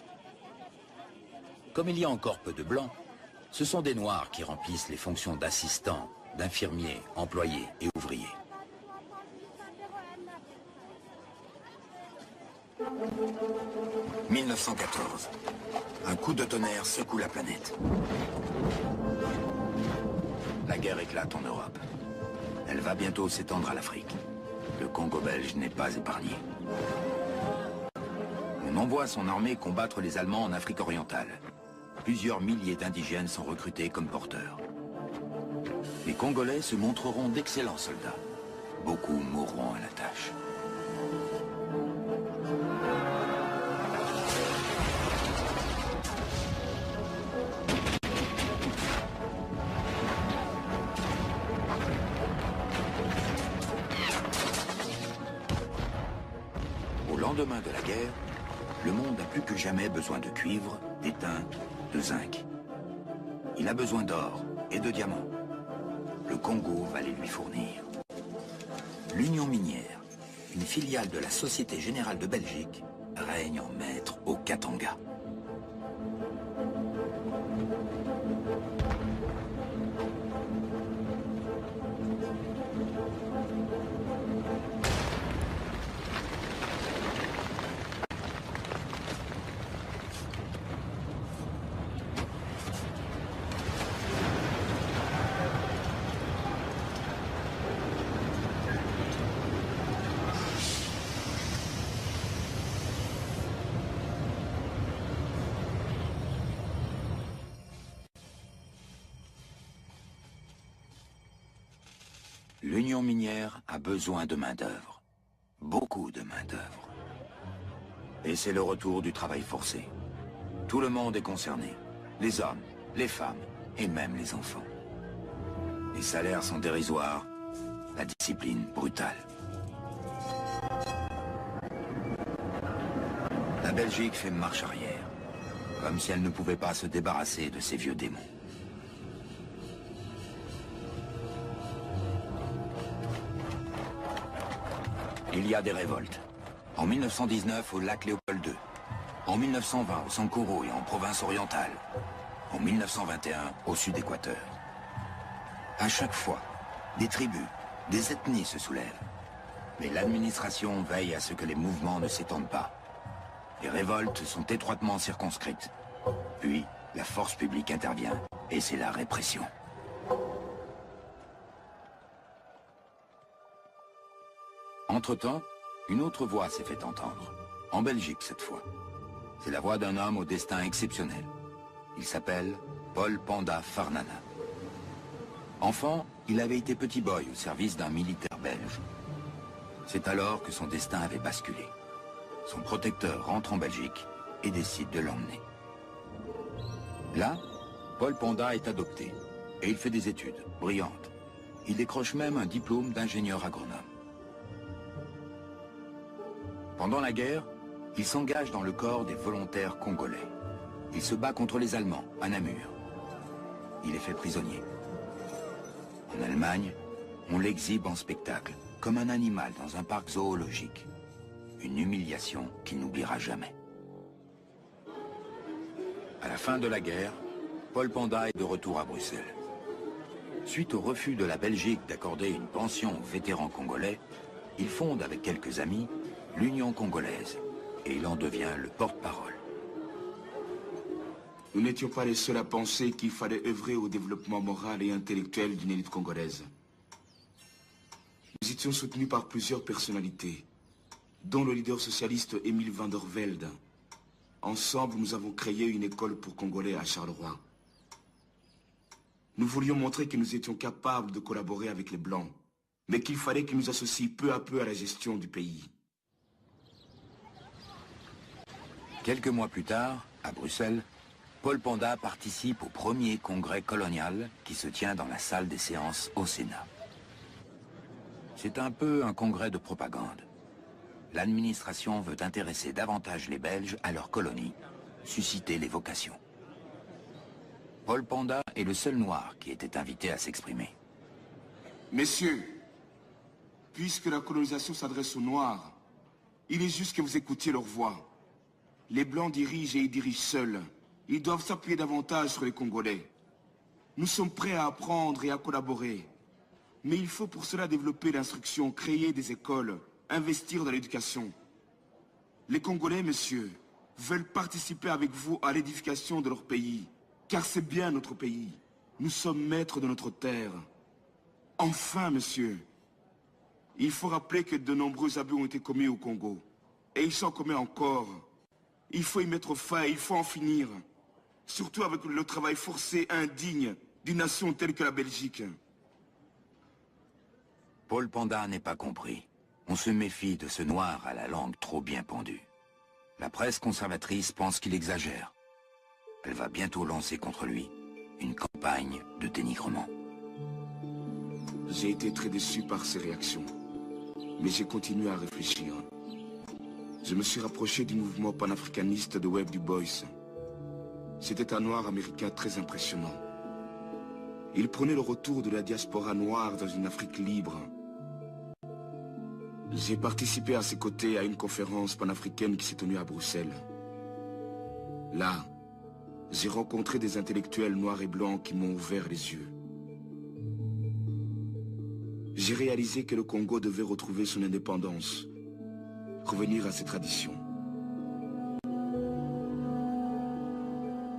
Comme il y a encore peu de Blancs, ce sont des Noirs qui remplissent les fonctions d'assistants, d'infirmiers, employés et ouvriers. « 1914. Un coup de tonnerre secoue la planète. La guerre éclate en Europe. Elle va bientôt s'étendre à l'Afrique. Le Congo belge n'est pas épargné. On envoie son armée combattre les Allemands en Afrique orientale. Plusieurs milliers d'indigènes sont recrutés comme porteurs. Les Congolais se montreront d'excellents soldats. Beaucoup mourront à la tâche. Au lendemain de la guerre, le monde a plus que jamais besoin de cuivre, d'étain, de zinc. Il a besoin d'or et de diamants. Le Congo va les lui fournir. L'Union minière, une filiale de la Société Générale de Belgique, règne en maître au Katanga. L'Union minière a besoin de main-d'œuvre. Beaucoup de main-d'œuvre. Et c'est le retour du travail forcé. Tout le monde est concerné. Les hommes, les femmes et même les enfants. Les salaires sont dérisoires, la discipline brutale. La Belgique fait marche arrière, comme si elle ne pouvait pas se débarrasser de ses vieux démons. Il y a des révoltes. En 1919 au lac Léopold II. En 1920 au Sankoro et en province orientale. En 1921 au sud-Équateur. À chaque fois, des tribus, des ethnies se soulèvent. Mais l'administration veille à ce que les mouvements ne s'étendent pas. Les révoltes sont étroitement circonscrites. Puis, la force publique intervient et c'est la répression. Entre-temps, une autre voix s'est fait entendre. En Belgique, cette fois. C'est la voix d'un homme au destin exceptionnel. Il s'appelle Paul Panda Farnana. Enfant, il avait été petit boy au service d'un militaire belge. C'est alors que son destin avait basculé. Son protecteur rentre en Belgique et décide de l'emmener. Là, Paul Panda est adopté et il fait des études brillantes. Il décroche même un diplôme d'ingénieur agronome. Pendant la guerre, il s'engage dans le corps des volontaires congolais. Il se bat contre les Allemands, à Namur. Il est fait prisonnier. En Allemagne, on l'exhibe en spectacle, comme un animal dans un parc zoologique. Une humiliation qu'il n'oubliera jamais. À la fin de la guerre, Paul Panda est de retour à Bruxelles. Suite au refus de la Belgique d'accorder une pension aux vétérans congolais, il fonde avec quelques amis l'Union congolaise, et il en devient le porte-parole. Nous n'étions pas les seuls à penser qu'il fallait œuvrer au développement moral et intellectuel d'une élite congolaise. Nous étions soutenus par plusieurs personnalités, dont le leader socialiste Émile van der Velde. Ensemble, nous avons créé une école pour Congolais à Charleroi. Nous voulions montrer que nous étions capables de collaborer avec les Blancs, mais qu'il fallait qu'ils nous associent peu à peu à la gestion du pays. Quelques mois plus tard, à Bruxelles, Paul Panda participe au premier congrès colonial qui se tient dans la salle des séances au Sénat. C'est un peu un congrès de propagande. L'administration veut intéresser davantage les Belges à leur colonie susciter les vocations. Paul Panda est le seul noir qui était invité à s'exprimer. Messieurs, puisque la colonisation s'adresse aux Noirs, il est juste que vous écoutiez leur voix. Les Blancs dirigent et ils dirigent seuls. Ils doivent s'appuyer davantage sur les Congolais. Nous sommes prêts à apprendre et à collaborer. Mais il faut pour cela développer l'instruction, créer des écoles, investir dans l'éducation. Les Congolais, messieurs, veulent participer avec vous à l'édification de leur pays. Car c'est bien notre pays. Nous sommes maîtres de notre terre. Enfin, monsieur, il faut rappeler que de nombreux abus ont été commis au Congo. Et ils sont commis encore. Il faut y mettre fin, il faut en finir. Surtout avec le travail forcé indigne d'une nation telle que la Belgique. Paul Panda n'est pas compris. On se méfie de ce noir à la langue trop bien pendue. La presse conservatrice pense qu'il exagère. Elle va bientôt lancer contre lui une campagne de dénigrement. J'ai été très déçu par ces réactions. Mais j'ai continué à réfléchir. Je me suis rapproché du mouvement panafricaniste de Webb Du Bois. C'était un noir américain très impressionnant. Il prenait le retour de la diaspora noire dans une Afrique libre. J'ai participé à ses côtés à une conférence panafricaine qui s'est tenue à Bruxelles. Là, j'ai rencontré des intellectuels noirs et blancs qui m'ont ouvert les yeux. J'ai réalisé que le Congo devait retrouver son indépendance, revenir à ses traditions.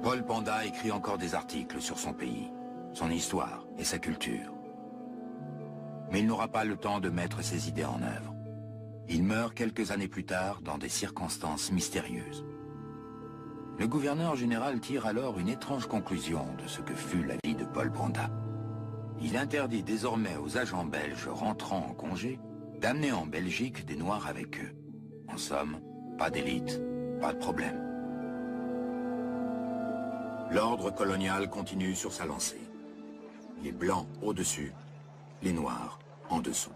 Paul Panda écrit encore des articles sur son pays, son histoire et sa culture. Mais il n'aura pas le temps de mettre ses idées en œuvre. Il meurt quelques années plus tard dans des circonstances mystérieuses. Le gouverneur général tire alors une étrange conclusion de ce que fut la vie de Paul Panda. Il interdit désormais aux agents belges rentrant en congé d'amener en Belgique des Noirs avec eux. En somme, pas d'élite, pas de problème. L'ordre colonial continue sur sa lancée. Les Blancs au-dessus, les Noirs en dessous.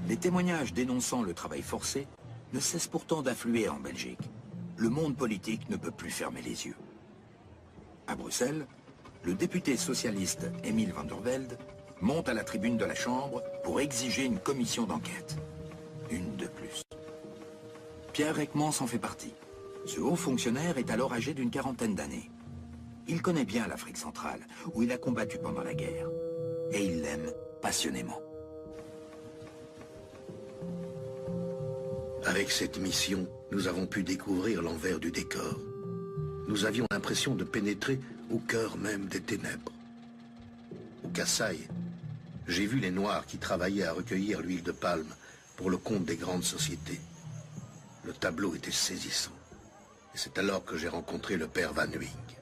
Les témoignages dénonçant le travail forcé ne cessent pourtant d'affluer en Belgique. Le monde politique ne peut plus fermer les yeux. À Bruxelles, le député socialiste Emile van der Velde monte à la tribune de la Chambre pour exiger une commission d'enquête. Une de plus. Pierre Reckmans en fait partie. Ce haut fonctionnaire est alors âgé d'une quarantaine d'années. Il connaît bien l'Afrique centrale, où il a combattu pendant la guerre. Et il l'aime passionnément. Avec cette mission, nous avons pu découvrir l'envers du décor. Nous avions l'impression de pénétrer au cœur même des ténèbres. Au Kasaï, j'ai vu les Noirs qui travaillaient à recueillir l'huile de palme pour le compte des grandes sociétés. Le tableau était saisissant. Et c'est alors que j'ai rencontré le père Van Huyck.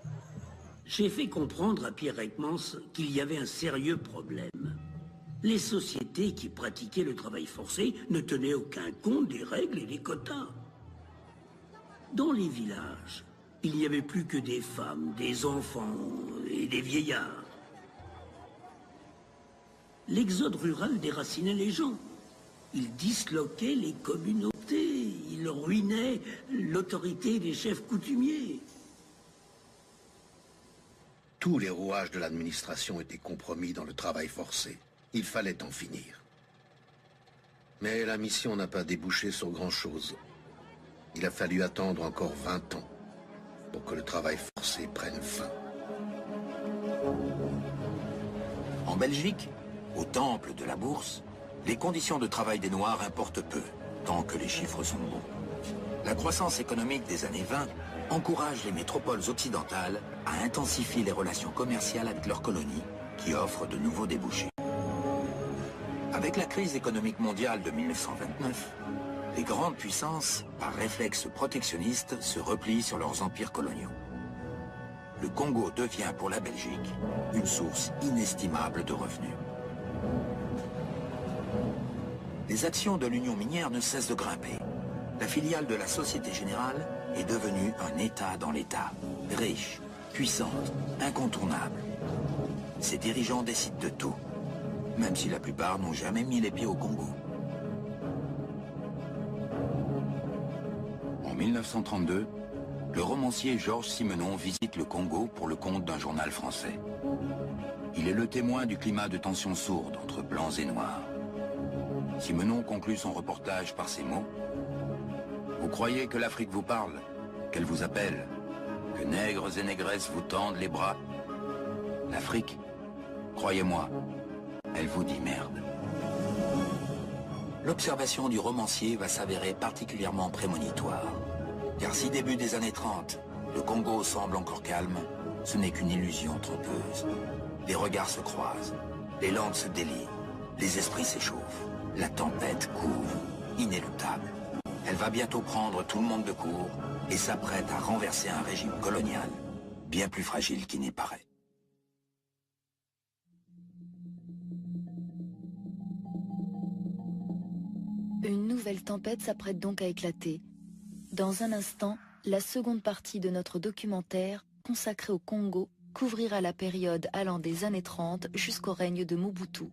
J'ai fait comprendre à Pierre Reckmans qu'il y avait un sérieux problème. Les sociétés qui pratiquaient le travail forcé ne tenaient aucun compte des règles et des quotas. Dans les villages, il n'y avait plus que des femmes, des enfants et des vieillards. L'exode rural déracinait les gens. Il disloquait les communautés, il ruinait l'autorité des chefs coutumiers. Tous les rouages de l'administration étaient compromis dans le travail forcé. Il fallait en finir. Mais la mission n'a pas débouché sur grand-chose. Il a fallu attendre encore 20 ans pour que le travail forcé prenne fin. En Belgique, au temple de la bourse, les conditions de travail des Noirs importent peu, tant que les chiffres sont bons. La croissance économique des années 20 encourage les métropoles occidentales à intensifier les relations commerciales avec leurs colonies, qui offrent de nouveaux débouchés. Avec la crise économique mondiale de 1929, les grandes puissances, par réflexe protectionniste, se replient sur leurs empires coloniaux. Le Congo devient pour la Belgique une source inestimable de revenus. Les actions de l'Union minière ne cessent de grimper. La filiale de la Société Générale est devenue un État dans l'État, riche, puissante, incontournable. Ses dirigeants décident de tout, même si la plupart n'ont jamais mis les pieds au Congo. 1932, le romancier Georges Simenon visite le Congo pour le compte d'un journal français. Il est le témoin du climat de tension sourde entre blancs et noirs. Simenon conclut son reportage par ces mots. « Vous croyez que l'Afrique vous parle, qu'elle vous appelle, que nègres et négresses vous tendent les bras? L'Afrique, croyez-moi, elle vous dit merde. » L'observation du romancier va s'avérer particulièrement prémonitoire. Car si début des années 30, le Congo semble encore calme, ce n'est qu'une illusion trompeuse. Les regards se croisent, les langues se délient, les esprits s'échauffent. La tempête couvre, inéluctable. Elle va bientôt prendre tout le monde de court et s'apprête à renverser un régime colonial bien plus fragile qu'il n'y paraît. Une nouvelle tempête s'apprête donc à éclater. Dans un instant, la seconde partie de notre documentaire, consacrée au Congo, couvrira la période allant des années 30 jusqu'au règne de Mobutu.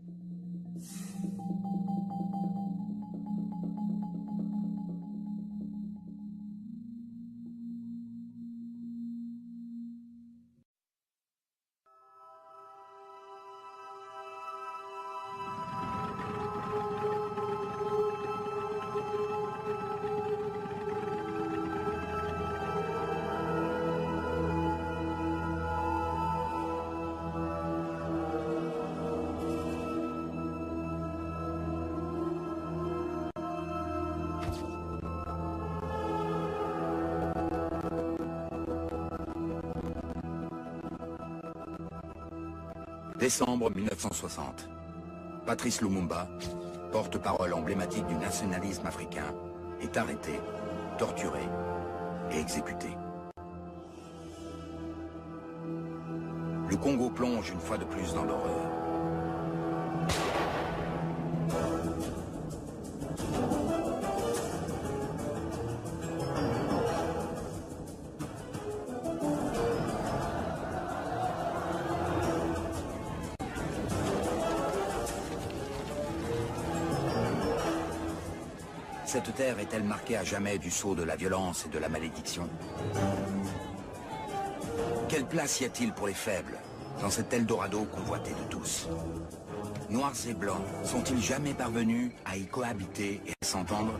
Décembre 1960. Patrice Lumumba, porte-parole emblématique du nationalisme africain, est arrêté, torturé et exécuté. Le Congo plonge une fois de plus dans l'horreur. Cette terre est-elle marquée à jamais du sceau de la violence et de la malédiction? Quelle place y a-t-il pour les faibles dans cet Eldorado convoité de tous? Noirs et blancs sont-ils jamais parvenus à y cohabiter et à s'entendre?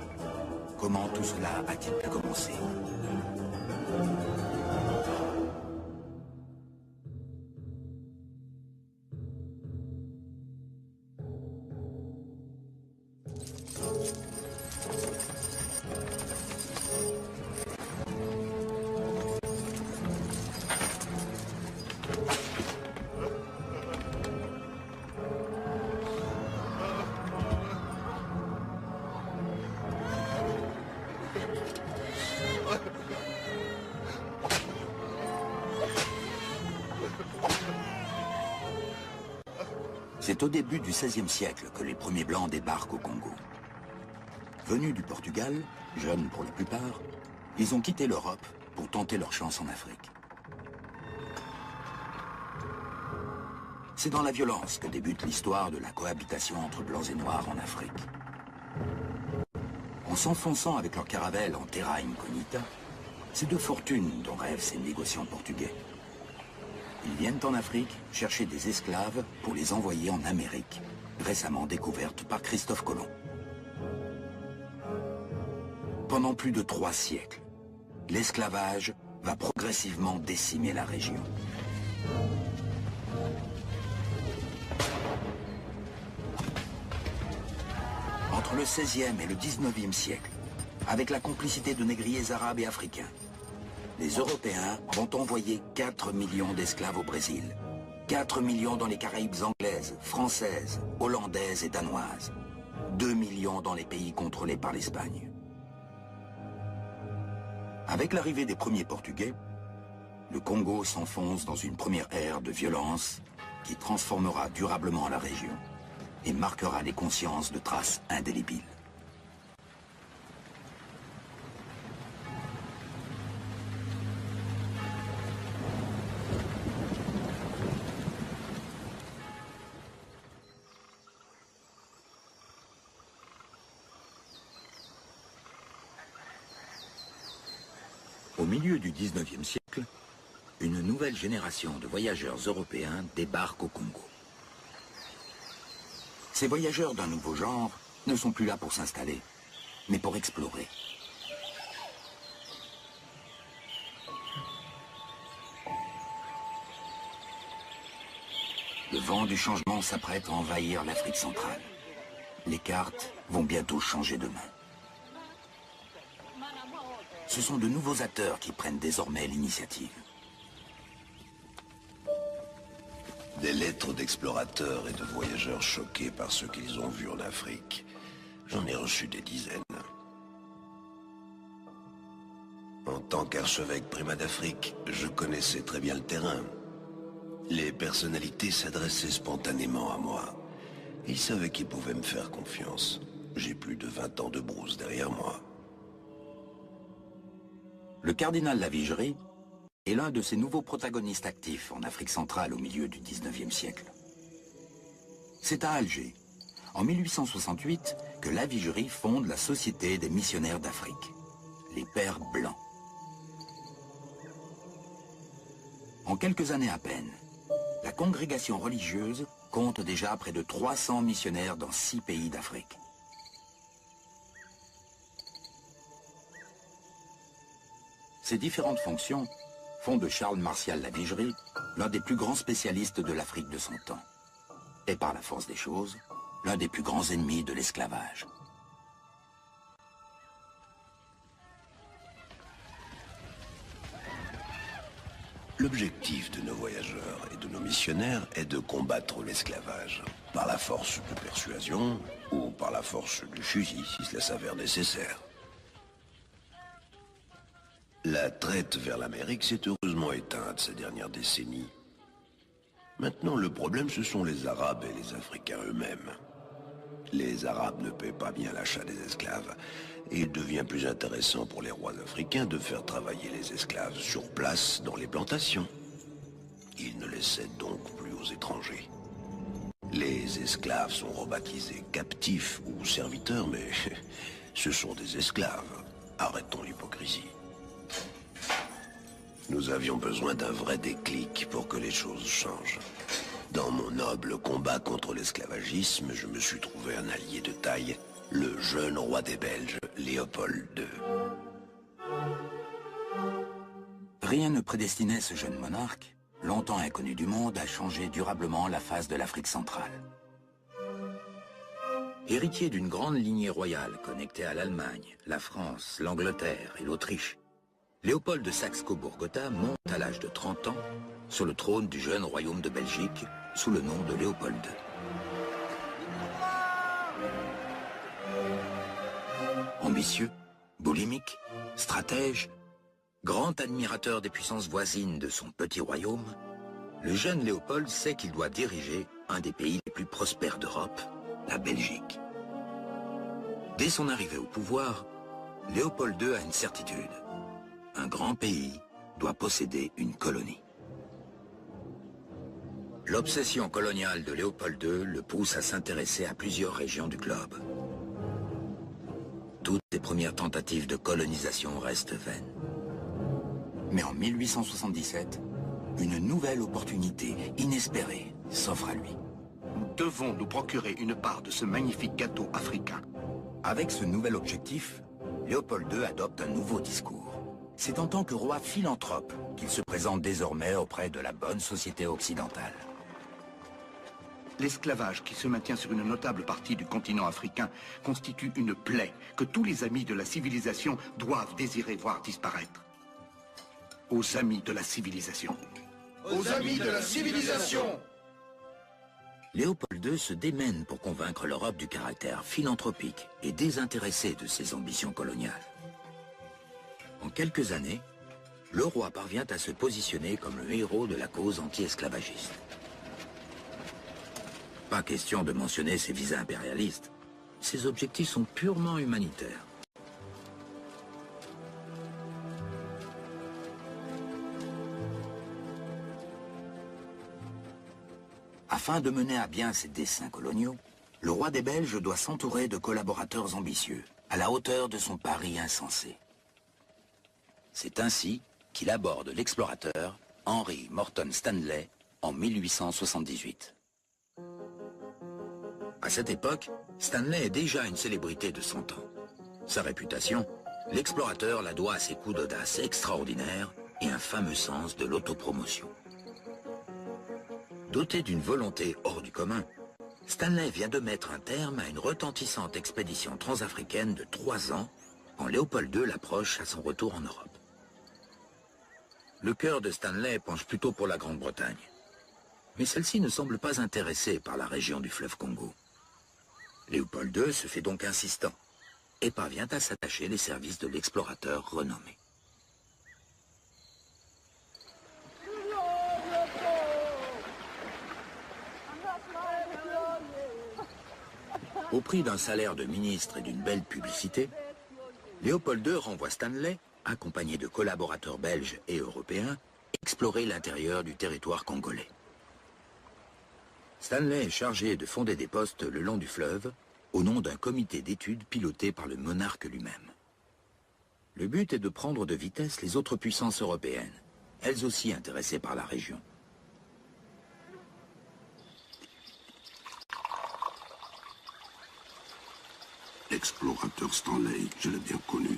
Comment tout cela a-t-il pu commencer? C'est au début du XVIe siècle que les premiers Blancs débarquent au Congo. Venus du Portugal, jeunes pour la plupart, ils ont quitté l'Europe pour tenter leur chance en Afrique. C'est dans la violence que débute l'histoire de la cohabitation entre Blancs et Noirs en Afrique. En s'enfonçant avec leur caravelle en terra incognita, c'est de fortune dont rêvent ces négociants portugais. Ils viennent en Afrique chercher des esclaves pour les envoyer en Amérique, récemment découverte par Christophe Colomb. Pendant plus de 3 siècles, l'esclavage va progressivement décimer la région. Entre le XVIe et le XIXe siècle, avec la complicité de négriers arabes et africains, les Européens vont envoyer 4 millions d'esclaves au Brésil. 4 millions dans les Caraïbes anglaises, françaises, hollandaises et danoises. 2 millions dans les pays contrôlés par l'Espagne. Avec l'arrivée des premiers Portugais, le Congo s'enfonce dans une première ère de violence qui transformera durablement la région et marquera les consciences de traces indélébiles. milieu du 19e siècle, une nouvelle génération de voyageurs européens débarque au Congo. Ces voyageurs d'un nouveau genre ne sont plus là pour s'installer, mais pour explorer. Le vent du changement s'apprête à envahir l'Afrique centrale. Les cartes vont bientôt changer de main. Ce sont de nouveaux acteurs qui prennent désormais l'initiative. Des lettres d'explorateurs et de voyageurs choqués par ce qu'ils ont vu en Afrique. J'en ai reçu des dizaines. En tant qu'archevêque primat d'Afrique, je connaissais très bien le terrain. Les personnalités s'adressaient spontanément à moi. Ils savaient qu'ils pouvaient me faire confiance. J'ai plus de 20 ans de brousse derrière moi. Le cardinal Lavigerie est l'un de ces nouveaux protagonistes actifs en Afrique centrale au milieu du 19e siècle. C'est à Alger, en 1868, que Lavigerie fonde la Société des missionnaires d'Afrique, les Pères Blancs. En quelques années à peine, la congrégation religieuse compte déjà près de 300 missionnaires dans 6 pays d'Afrique. Ces différentes fonctions font de Charles Martial Lavigerie l'un des plus grands spécialistes de l'Afrique de son temps. Et par la force des choses, l'un des plus grands ennemis de l'esclavage. L'objectif de nos voyageurs et de nos missionnaires est de combattre l'esclavage, par la force de persuasion ou par la force du fusil, si cela s'avère nécessaire. La traite vers l'Amérique s'est heureusement éteinte ces dernières décennies. Maintenant, le problème, ce sont les Arabes et les Africains eux-mêmes. Les Arabes ne paient pas bien l'achat des esclaves, et il devient plus intéressant pour les rois africains de faire travailler les esclaves sur place dans les plantations. Ils ne les cèdent donc plus aux étrangers. Les esclaves sont rebaptisés captifs ou serviteurs, mais ce sont des esclaves. Arrêtons l'hypocrisie. Nous avions besoin d'un vrai déclic pour que les choses changent. Dans mon noble combat contre l'esclavagisme, je me suis trouvé un allié de taille, le jeune roi des Belges, Léopold II. Rien ne prédestinait ce jeune monarque, longtemps inconnu du monde, à changer durablement la face de l'Afrique centrale. Héritier d'une grande lignée royale connectée à l'Allemagne, la France, l'Angleterre et l'Autriche, Léopold de Saxe-Cobourg-Gotha monte à l'âge de 30 ans sur le trône du jeune royaume de Belgique sous le nom de Léopold II. Ambitieux, boulimique, stratège, grand admirateur des puissances voisines de son petit royaume, le jeune Léopold sait qu'il doit diriger un des pays les plus prospères d'Europe, la Belgique. Dès son arrivée au pouvoir, Léopold II a une certitude. Un grand pays doit posséder une colonie. L'obsession coloniale de Léopold II le pousse à s'intéresser à plusieurs régions du globe. Toutes les premières tentatives de colonisation restent vaines. Mais en 1877, une nouvelle opportunité inespérée s'offre à lui. Nous devons nous procurer une part de ce magnifique gâteau africain. Avec ce nouvel objectif, Léopold II adopte un nouveau discours. C'est en tant que roi philanthrope qu'il se présente désormais auprès de la bonne société occidentale. L'esclavage qui se maintient sur une notable partie du continent africain constitue une plaie que tous les amis de la civilisation doivent désirer voir disparaître. Aux amis de la civilisation. Aux amis de la civilisation! Léopold II se démène pour convaincre l'Europe du caractère philanthropique et désintéressé de ses ambitions coloniales. En quelques années, le roi parvient à se positionner comme le héros de la cause anti-esclavagiste. Pas question de mentionner ses visées impérialistes. Ses objectifs sont purement humanitaires. Afin de mener à bien ses desseins coloniaux, le roi des Belges doit s'entourer de collaborateurs ambitieux, à la hauteur de son pari insensé. C'est ainsi qu'il aborde l'explorateur Henry Morton Stanley en 1878. À cette époque, Stanley est déjà une célébrité de son temps. Sa réputation, l'explorateur la doit à ses coups d'audace extraordinaires et un fameux sens de l'autopromotion. Doté d'une volonté hors du commun, Stanley vient de mettre un terme à une retentissante expédition transafricaine de 3 ans quand Léopold II l'approche à son retour en Europe. Le cœur de Stanley penche plutôt pour la Grande-Bretagne. Mais celle-ci ne semble pas intéressée par la région du fleuve Congo. Léopold II se fait donc insistant et parvient à s'attacher les services de l'explorateur renommé. Au prix d'un salaire de ministre et d'une belle publicité, Léopold II renvoie Stanley, accompagné de collaborateurs belges et européens, explorer l'intérieur du territoire congolais. Stanley est chargé de fonder des postes le long du fleuve, au nom d'un comité d'études piloté par le monarque lui-même. Le but est de prendre de vitesse les autres puissances européennes, elles aussi intéressées par la région. L'explorateur Stanley, je l'ai bien connu,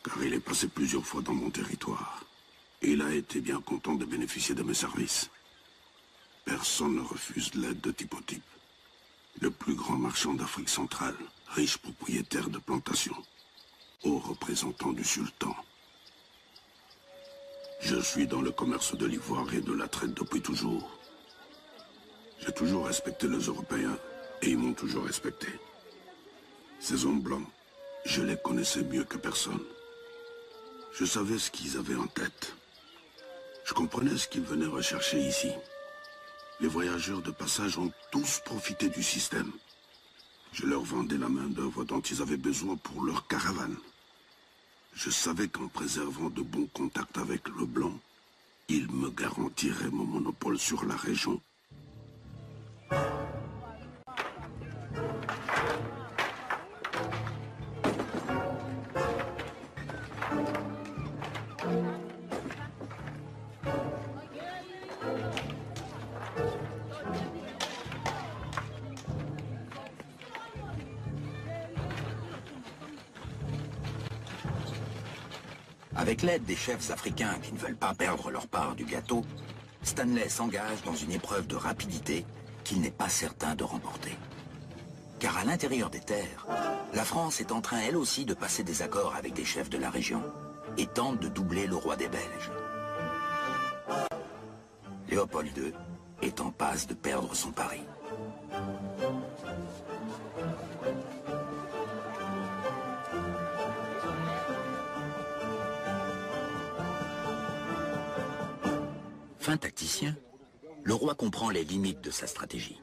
car il est passé plusieurs fois dans mon territoire. Il a été bien content de bénéficier de mes services. Personne ne refuse l'aide de type au type. Le plus grand marchand d'Afrique centrale, riche propriétaire de plantations, haut représentant du sultan. Je suis dans le commerce de l'ivoire et de la traite depuis toujours. J'ai toujours respecté les Européens et ils m'ont toujours respecté. Ces hommes blancs, je les connaissais mieux que personne. Je savais ce qu'ils avaient en tête. Je comprenais ce qu'ils venaient rechercher ici. Les voyageurs de passage ont tous profité du système. Je leur vendais la main-d'œuvre dont ils avaient besoin pour leur caravane. Je savais qu'en préservant de bons contacts avec le blanc, ils me garantiraient mon monopole sur la région. Avec l'aide des chefs africains qui ne veulent pas perdre leur part du gâteau, Stanley s'engage dans une épreuve de rapidité qu'il n'est pas certain de remporter. Car à l'intérieur des terres, la France est en train elle aussi de passer des accords avec des chefs de la région et tente de doubler le roi des Belges. Léopold II est en passe de perdre son pari. Fin tacticien, le roi comprend les limites de sa stratégie.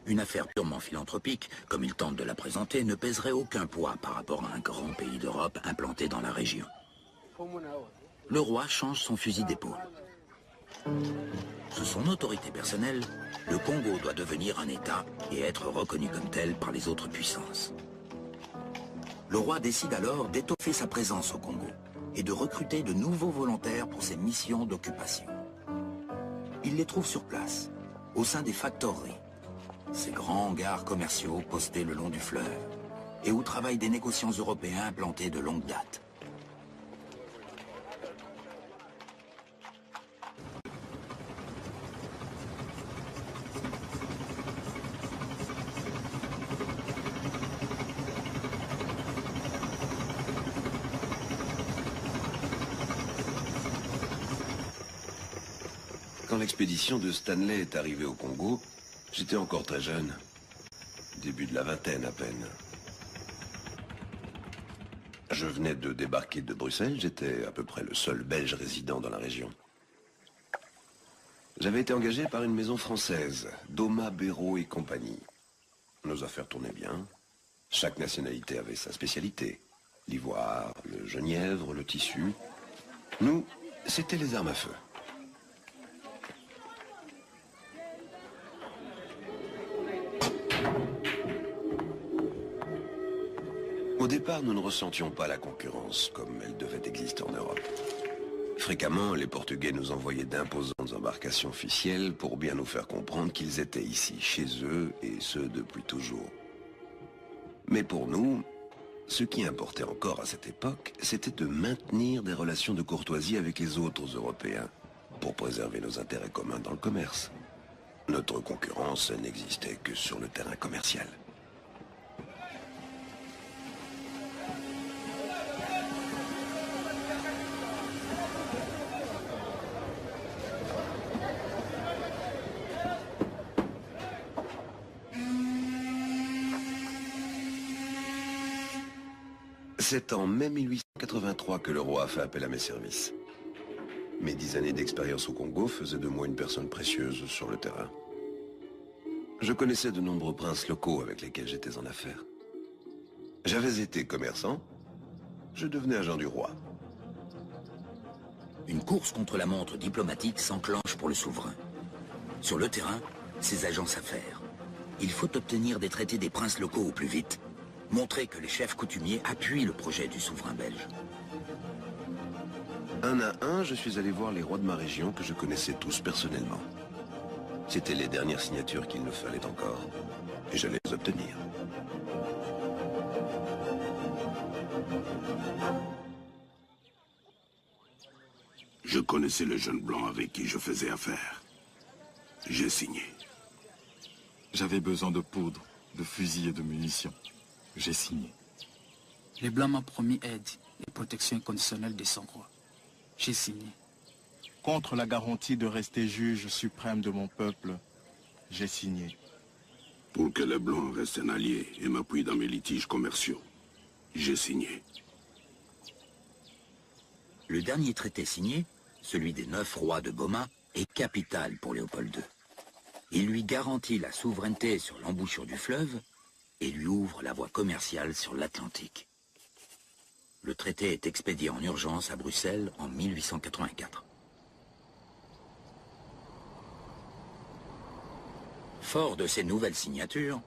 Une affaire purement philanthropique, comme il tente de la présenter, ne pèserait aucun poids par rapport à un grand pays d'Europe implanté dans la région. Le roi change son fusil d'épaule. Sous son autorité personnelle, le Congo doit devenir un État et être reconnu comme tel par les autres puissances. Le roi décide alors d'étoffer sa présence au Congo et de recruter de nouveaux volontaires pour ses missions d'occupation. Il les trouve sur place, au sein des factoreries, ces grands hangars commerciaux postés le long du fleuve, et où travaillent des négociants européens implantés de longue date. Quand l'expédition de Stanley est arrivée au Congo, j'étais encore très jeune. Début de la vingtaine à peine. Je venais de débarquer de Bruxelles, j'étais à peu près le seul Belge résident dans la région. J'avais été engagé par une maison française, Doma, Béraud et compagnie. Nos affaires tournaient bien. Chaque nationalité avait sa spécialité. L'ivoire, le genièvre, le tissu. Nous, c'était les armes à feu. Au départ, nous ne ressentions pas la concurrence comme elle devait exister en Europe. Fréquemment, les Portugais nous envoyaient d'imposantes embarcations officielles pour bien nous faire comprendre qu'ils étaient ici, chez eux, et ce depuis toujours. Mais pour nous, ce qui importait encore à cette époque, c'était de maintenir des relations de courtoisie avec les autres Européens, pour préserver nos intérêts communs dans le commerce. Notre concurrence n'existait que sur le terrain commercial. C'est en mai 1883 que le roi a fait appel à mes services. Mes 10 années d'expérience au Congo faisaient de moi une personne précieuse sur le terrain. Je connaissais de nombreux princes locaux avec lesquels j'étais en affaires. J'avais été commerçant, je devenais agent du roi. Une course contre la montre diplomatique s'enclenche pour le souverain. Sur le terrain, ses agents s'affairent. Il faut obtenir des traités des princes locaux au plus vite. Montrer que les chefs coutumiers appuient le projet du souverain belge. Un à un, je suis allé voir les rois de ma région que je connaissais tous personnellement. C'étaient les dernières signatures qu'il nous fallait encore, et j'allais les obtenir. Je connaissais le jeune blanc avec qui je faisais affaire. J'ai signé. J'avais besoin de poudre, de fusils et de munitions. J'ai signé. Le blanc m'a promis aide et protection inconditionnelle de son roi. J'ai signé. Contre la garantie de rester juge suprême de mon peuple, j'ai signé. Pour que les Blancs restent un allié et m'appuient dans mes litiges commerciaux, j'ai signé. Le dernier traité signé, celui des 9 rois de Boma, est capital pour Léopold II. Il lui garantit la souveraineté sur l'embouchure du fleuve et lui ouvre la voie commerciale sur l'Atlantique. Le traité est expédié en urgence à Bruxelles en 1884. Fort de ces nouvelles signatures,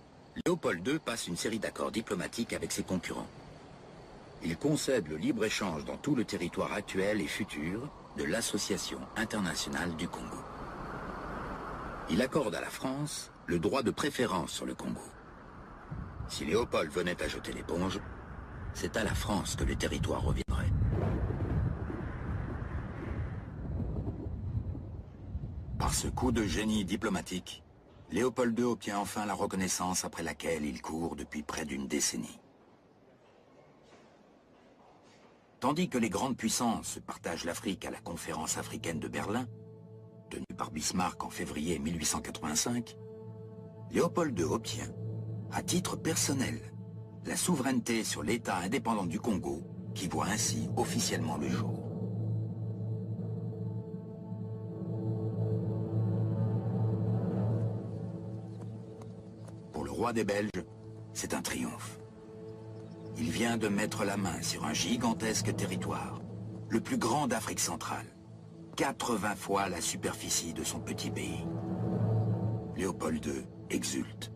Léopold II passe une série d'accords diplomatiques avec ses concurrents. Il concède le libre-échange dans tout le territoire actuel et futur de l'Association internationale du Congo. Il accorde à la France le droit de préférence sur le Congo. Si Léopold venait à jeter l'éponge, c'est à la France que le territoire reviendrait. Par ce coup de génie diplomatique, Léopold II obtient enfin la reconnaissance après laquelle il court depuis près d'une décennie. Tandis que les grandes puissances partagent l'Afrique à la conférence africaine de Berlin, tenue par Bismarck en février 1885, Léopold II obtient, à titre personnel, la souveraineté sur l'État indépendant du Congo, qui voit ainsi officiellement le jour. Pour le roi des Belges, c'est un triomphe. Il vient de mettre la main sur un gigantesque territoire, le plus grand d'Afrique centrale, 80 fois la superficie de son petit pays. Léopold II exulte.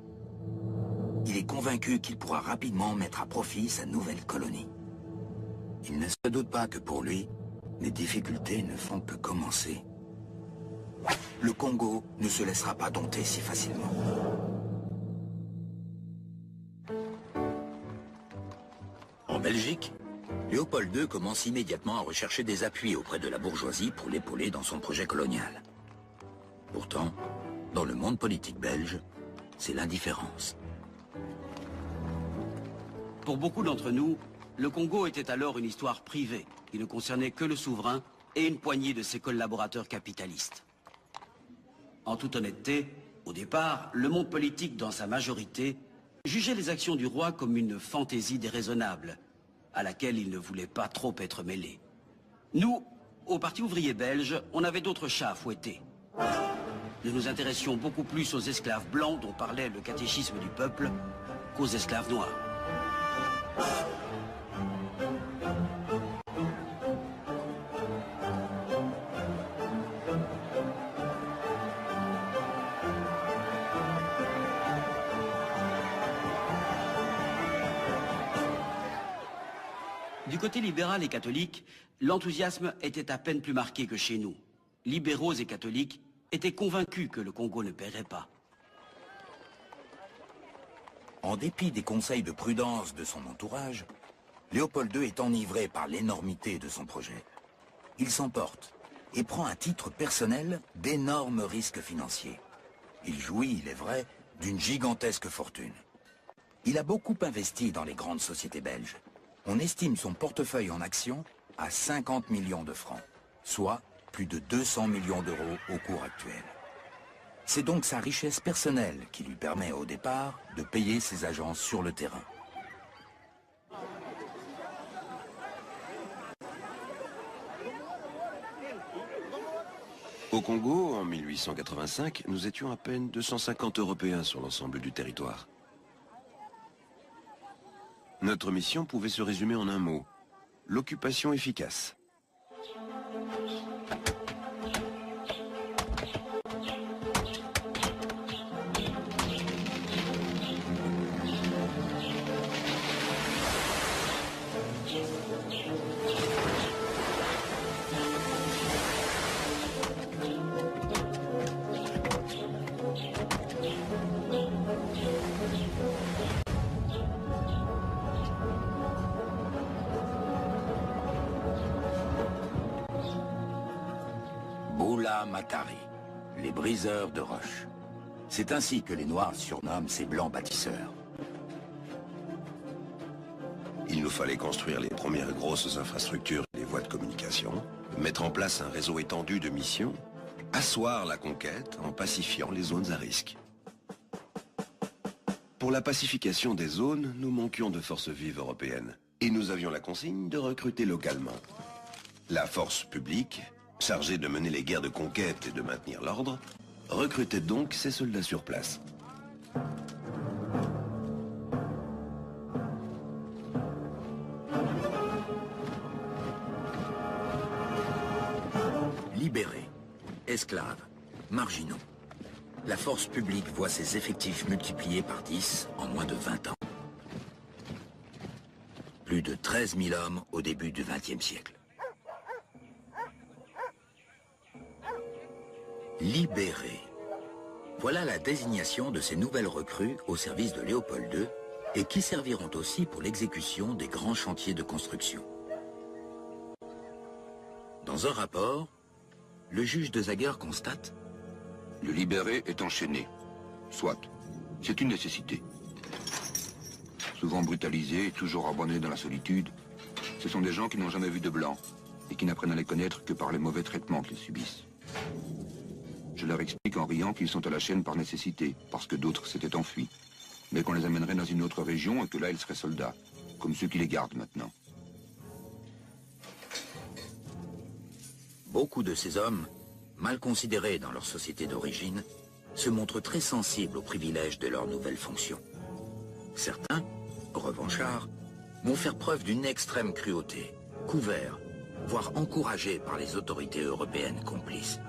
Il est convaincu qu'il pourra rapidement mettre à profit sa nouvelle colonie. Il ne se doute pas que pour lui, les difficultés ne font que commencer. Le Congo ne se laissera pas dompter si facilement. En Belgique, Léopold II commence immédiatement à rechercher des appuis auprès de la bourgeoisie pour l'épauler dans son projet colonial. Pourtant, dans le monde politique belge, c'est l'indifférence. Pour beaucoup d'entre nous, le Congo était alors une histoire privée qui ne concernait que le souverain et une poignée de ses collaborateurs capitalistes. En toute honnêteté, au départ, le monde politique dans sa majorité jugeait les actions du roi comme une fantaisie déraisonnable, à laquelle il ne voulait pas trop être mêlé. Nous, au Parti ouvrier belge, on avait d'autres chats à fouetter. Nous nous intéressions beaucoup plus aux esclaves blancs dont parlait le catéchisme du peuple qu'aux esclaves noirs. Du Du côté libéral et catholique, l'enthousiasme était à peine plus marqué que chez nous. Libéraux et catholiques étaient convaincus que le Congo ne paierait pas. En dépit des conseils de prudence de son entourage, Léopold II est enivré par l'énormité de son projet. Il s'emporte et prend à titre personnel d'énormes risques financiers. Il jouit, il est vrai, d'une gigantesque fortune. Il a beaucoup investi dans les grandes sociétés belges. On estime son portefeuille en actions à 50 millions de francs, soit plus de 200 millions d'euros au cours actuel. C'est donc sa richesse personnelle qui lui permet au départ de payer ses agents sur le terrain. Au Congo, en 1885, nous étions à peine 250 Européens sur l'ensemble du territoire. Notre mission pouvait se résumer en un mot: l'occupation efficace. Matari, les briseurs de roches. C'est ainsi que les Noirs surnomment ces blancs bâtisseurs. Il nous fallait construire les premières grosses infrastructures et les voies de communication, mettre en place un réseau étendu de missions, asseoir la conquête en pacifiant les zones à risque. Pour la pacification des zones, nous manquions de forces vives européennes et nous avions la consigne de recruter localement. La force publique, chargée de mener les guerres de conquête et de maintenir l'ordre, recrutait donc ses soldats sur place. Libérés, esclaves, marginaux. La force publique voit ses effectifs multipliés par 10 en moins de 20 ans. Plus de 13 000 hommes au début du XXe siècle. Libérés. Voilà la désignation de ces nouvelles recrues au service de Léopold II et qui serviront aussi pour l'exécution des grands chantiers de construction. Dans un rapport, le juge de Zager constate: le libéré est enchaîné. Soit. C'est une nécessité. Souvent brutalisés et toujours abandonnés dans la solitude, ce sont des gens qui n'ont jamais vu de blanc et qui n'apprennent à les connaître que par les mauvais traitements qu'ils subissent. Je leur explique en riant qu'ils sont à la chaîne par nécessité, parce que d'autres s'étaient enfuis, mais qu'on les amènerait dans une autre région et que là ils seraient soldats, comme ceux qui les gardent maintenant. Beaucoup de ces hommes, mal considérés dans leur société d'origine, se montrent très sensibles aux privilèges de leur nouvelle fonction. Certains, revanchards, vont faire preuve d'une extrême cruauté, couverts, voire encouragés par les autorités européennes complices.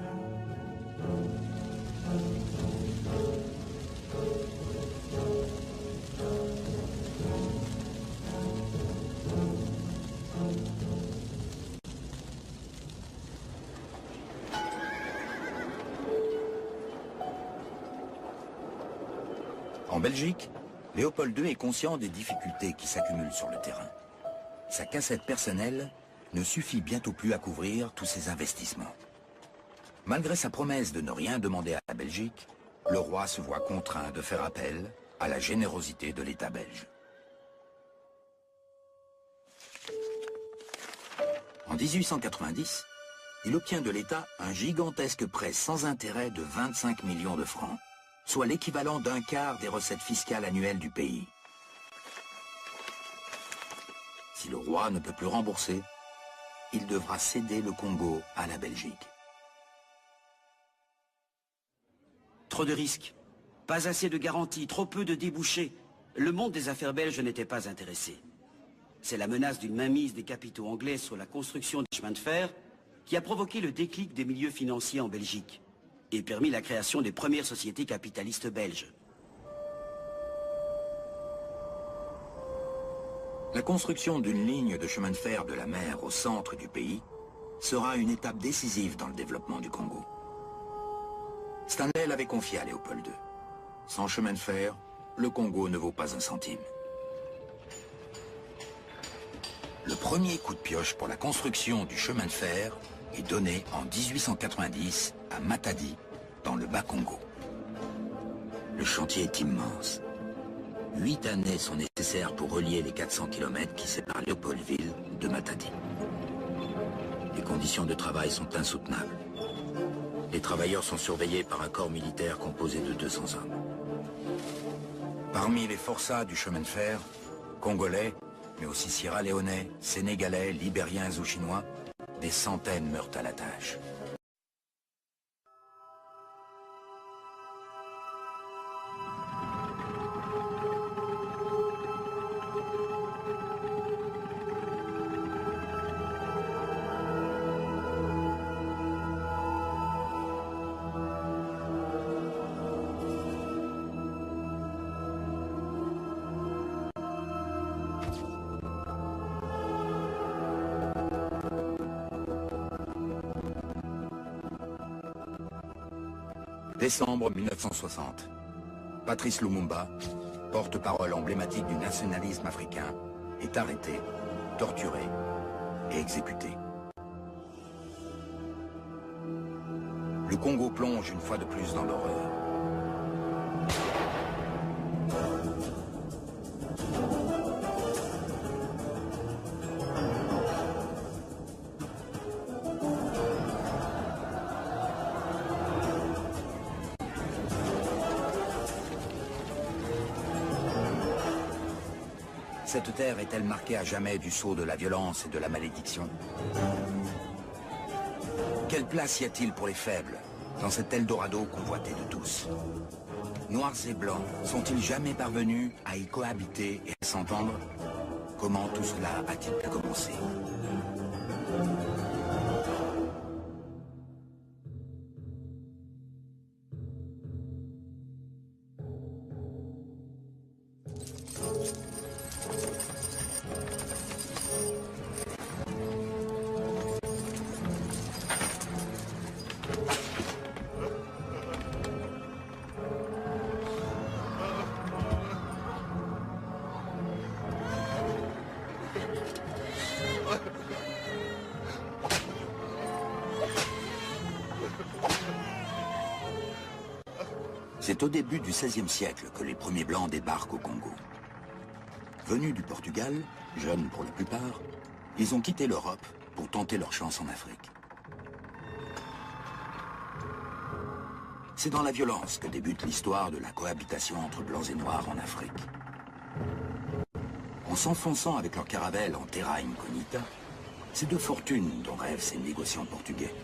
En Belgique, Léopold II est conscient des difficultés qui s'accumulent sur le terrain. Sa cassette personnelle ne suffit bientôt plus à couvrir tous ses investissements. Malgré sa promesse de ne rien demander à la Belgique, le roi se voit contraint de faire appel à la générosité de l'État belge. En 1890, il obtient de l'État un gigantesque prêt sans intérêt de 25 millions de francs, soit l'équivalent d'un quart des recettes fiscales annuelles du pays. Si le roi ne peut plus rembourser, il devra céder le Congo à la Belgique. Trop de risques, pas assez de garanties, trop peu de débouchés. Le monde des affaires belges n'était pas intéressé. C'est la menace d'une mainmise des capitaux anglais sur la construction des chemins de fer qui a provoqué le déclic des milieux financiers en Belgique et permis la création des premières sociétés capitalistes belges. La construction d'une ligne de chemin de fer de la mer au centre du pays sera une étape décisive dans le développement du Congo. Stanley l'avait confié à Léopold II. Sans chemin de fer, le Congo ne vaut pas un centime. Le premier coup de pioche pour la construction du chemin de fer est donné en 1890 à Matadi, dans le Bas-Congo. Le chantier est immense. 8 années sont nécessaires pour relier les 400 km qui séparent Léopoldville de Matadi. Les conditions de travail sont insoutenables. Les travailleurs sont surveillés par un corps militaire composé de 200 hommes. Parmi les forçats du chemin de fer, Congolais, mais aussi Sierra-Léonais, Sénégalais, Libériens ou Chinois, des centaines meurent à la tâche. Décembre 1960. Patrice Lumumba, porte-parole emblématique du nationalisme africain, est arrêté, torturé et exécuté. Le Congo plonge une fois de plus dans l'horreur. Cette terre est-elle marquée à jamais du sceau de la violence et de la malédiction? Quelle place y a-t-il pour les faibles dans cet Eldorado convoité de tous? Noirs et blancs sont-ils jamais parvenus à y cohabiter et à s'entendre? Comment tout cela a-t-il pu commencer? C'est au début du XVIe siècle que les premiers Blancs débarquent au Congo. Venus du Portugal, jeunes pour la plupart, ils ont quitté l'Europe pour tenter leur chance en Afrique. C'est dans la violence que débute l'histoire de la cohabitation entre Blancs et Noirs en Afrique. En s'enfonçant avec leur caravelle en terra incognita, c'est de fortune dont rêvent ces négociants portugais.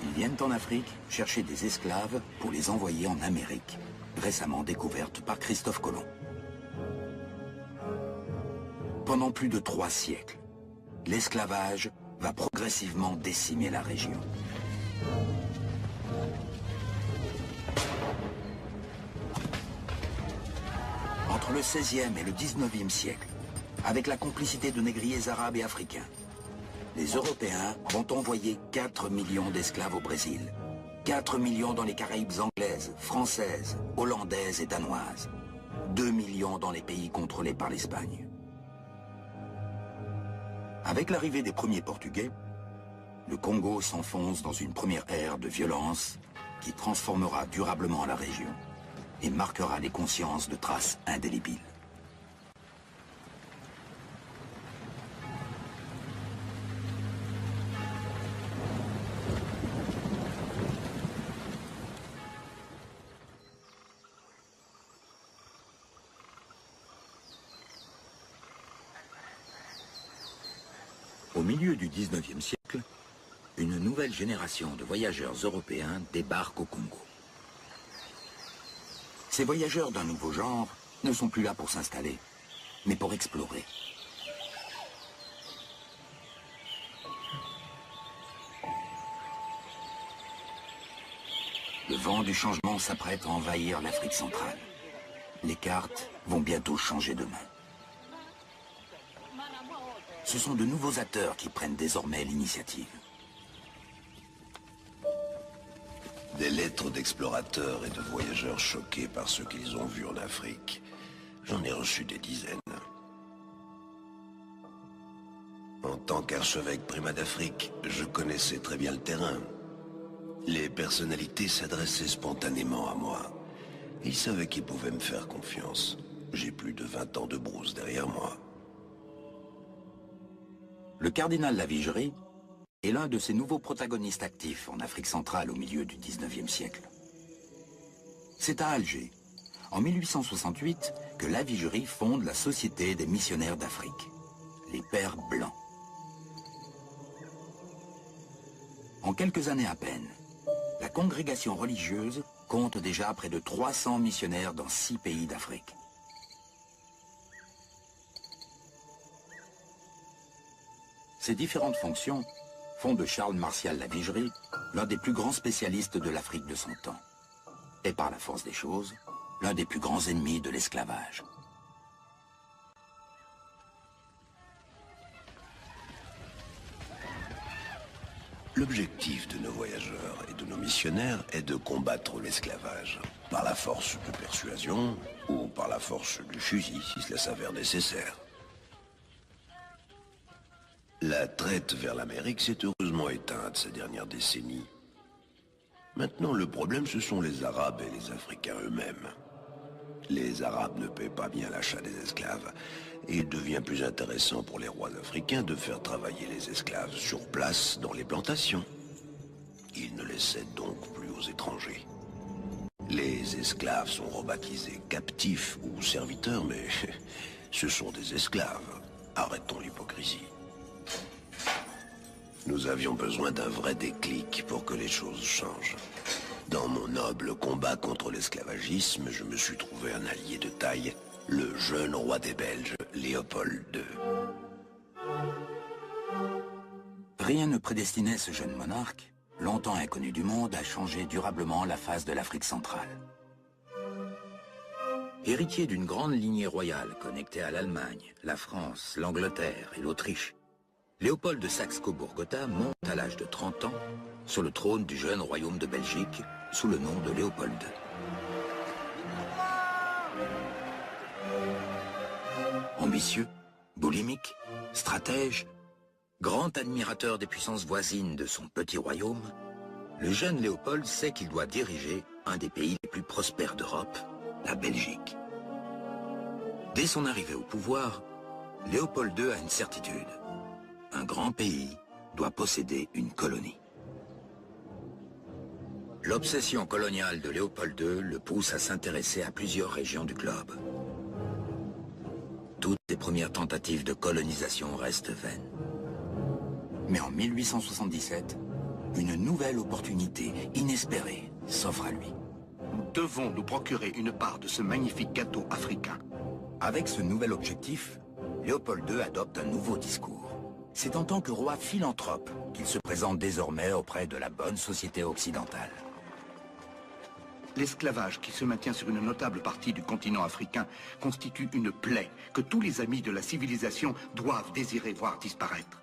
Ils viennent en Afrique chercher des esclaves pour les envoyer en Amérique, récemment découverte par Christophe Colomb. Pendant plus de 3 siècles, l'esclavage va progressivement décimer la région. Entre le XVIe et le XIXe siècle, avec la complicité de négriers arabes et africains, les Européens vont envoyer 4 millions d'esclaves au Brésil. 4 millions dans les Caraïbes anglaises, françaises, hollandaises et danoises. 2 millions dans les pays contrôlés par l'Espagne. Avec l'arrivée des premiers Portugais, le Congo s'enfonce dans une première ère de violence qui transformera durablement la région et marquera les consciences de traces indélébiles. Au milieu du XIXe siècle, une nouvelle génération de voyageurs européens débarque au Congo. Ces voyageurs d'un nouveau genre ne sont plus là pour s'installer, mais pour explorer. Le vent du changement s'apprête à envahir l'Afrique centrale. Les cartes vont bientôt changer de main. ce sont de nouveaux acteurs qui prennent désormais l'initiative. Des lettres d'explorateurs et de voyageurs choqués par ce qu'ils ont vu en Afrique. J'en ai reçu des dizaines. En tant qu'archevêque primat d'Afrique, je connaissais très bien le terrain. Les personnalités s'adressaient spontanément à moi. Ils savaient qu'ils pouvaient me faire confiance. J'ai plus de 20 ans de brousse derrière moi. Le cardinal Lavigerie est l'un de ces nouveaux protagonistes actifs en Afrique centrale au milieu du 19e siècle. C'est à Alger, en 1868, que Lavigerie fonde la Société des missionnaires d'Afrique, les Pères Blancs. En quelques années à peine, la congrégation religieuse compte déjà près de 300 missionnaires dans 6 pays d'Afrique. Ces différentes fonctions font de Charles Martial Lavigerie l'un des plus grands spécialistes de l'Afrique de son temps. Et par la force des choses, l'un des plus grands ennemis de l'esclavage. L'objectif de nos voyageurs et de nos missionnaires est de combattre l'esclavage, par la force de persuasion ou par la force du fusil, si cela s'avère nécessaire. La traite vers l'Amérique s'est heureusement éteinte ces dernières décennies. Maintenant, le problème, ce sont les Arabes et les Africains eux-mêmes. Les Arabes ne paient pas bien l'achat des esclaves, et il devient plus intéressant pour les rois africains de faire travailler les esclaves sur place dans les plantations. Ils ne les cèdent donc plus aux étrangers. Les esclaves sont rebaptisés captifs ou serviteurs, mais ce sont des esclaves. Arrêtons l'hypocrisie. Nous avions besoin d'un vrai déclic pour que les choses changent. Dans mon noble combat contre l'esclavagisme, je me suis trouvé un allié de taille, le jeune roi des Belges, Léopold II. Rien ne prédestinait ce jeune monarque, longtemps inconnu du monde, à changer durablement la face de l'Afrique centrale. Héritier d'une grande lignée royale connectée à l'Allemagne, la France, l'Angleterre et l'Autriche, Léopold de Saxe-Cobourg-Gotha monte à l'âge de 30 ans sur le trône du jeune royaume de Belgique sous le nom de Léopold II. Ambitieux, boulimique, stratège, grand admirateur des puissances voisines de son petit royaume, le jeune Léopold sait qu'il doit diriger un des pays les plus prospères d'Europe, la Belgique. Dès son arrivée au pouvoir, Léopold II a une certitude. Un grand pays doit posséder une colonie. L'obsession coloniale de Léopold II le pousse à s'intéresser à plusieurs régions du globe. Toutes les premières tentatives de colonisation restent vaines. Mais en 1877, une nouvelle opportunité inespérée s'offre à lui. Nous devons nous procurer une part de ce magnifique gâteau africain. Avec ce nouvel objectif, Léopold II adopte un nouveau discours. C'est en tant que roi philanthrope qu'il se présente désormais auprès de la bonne société occidentale. L'esclavage qui se maintient sur une notable partie du continent africain constitue une plaie que tous les amis de la civilisation doivent désirer voir disparaître.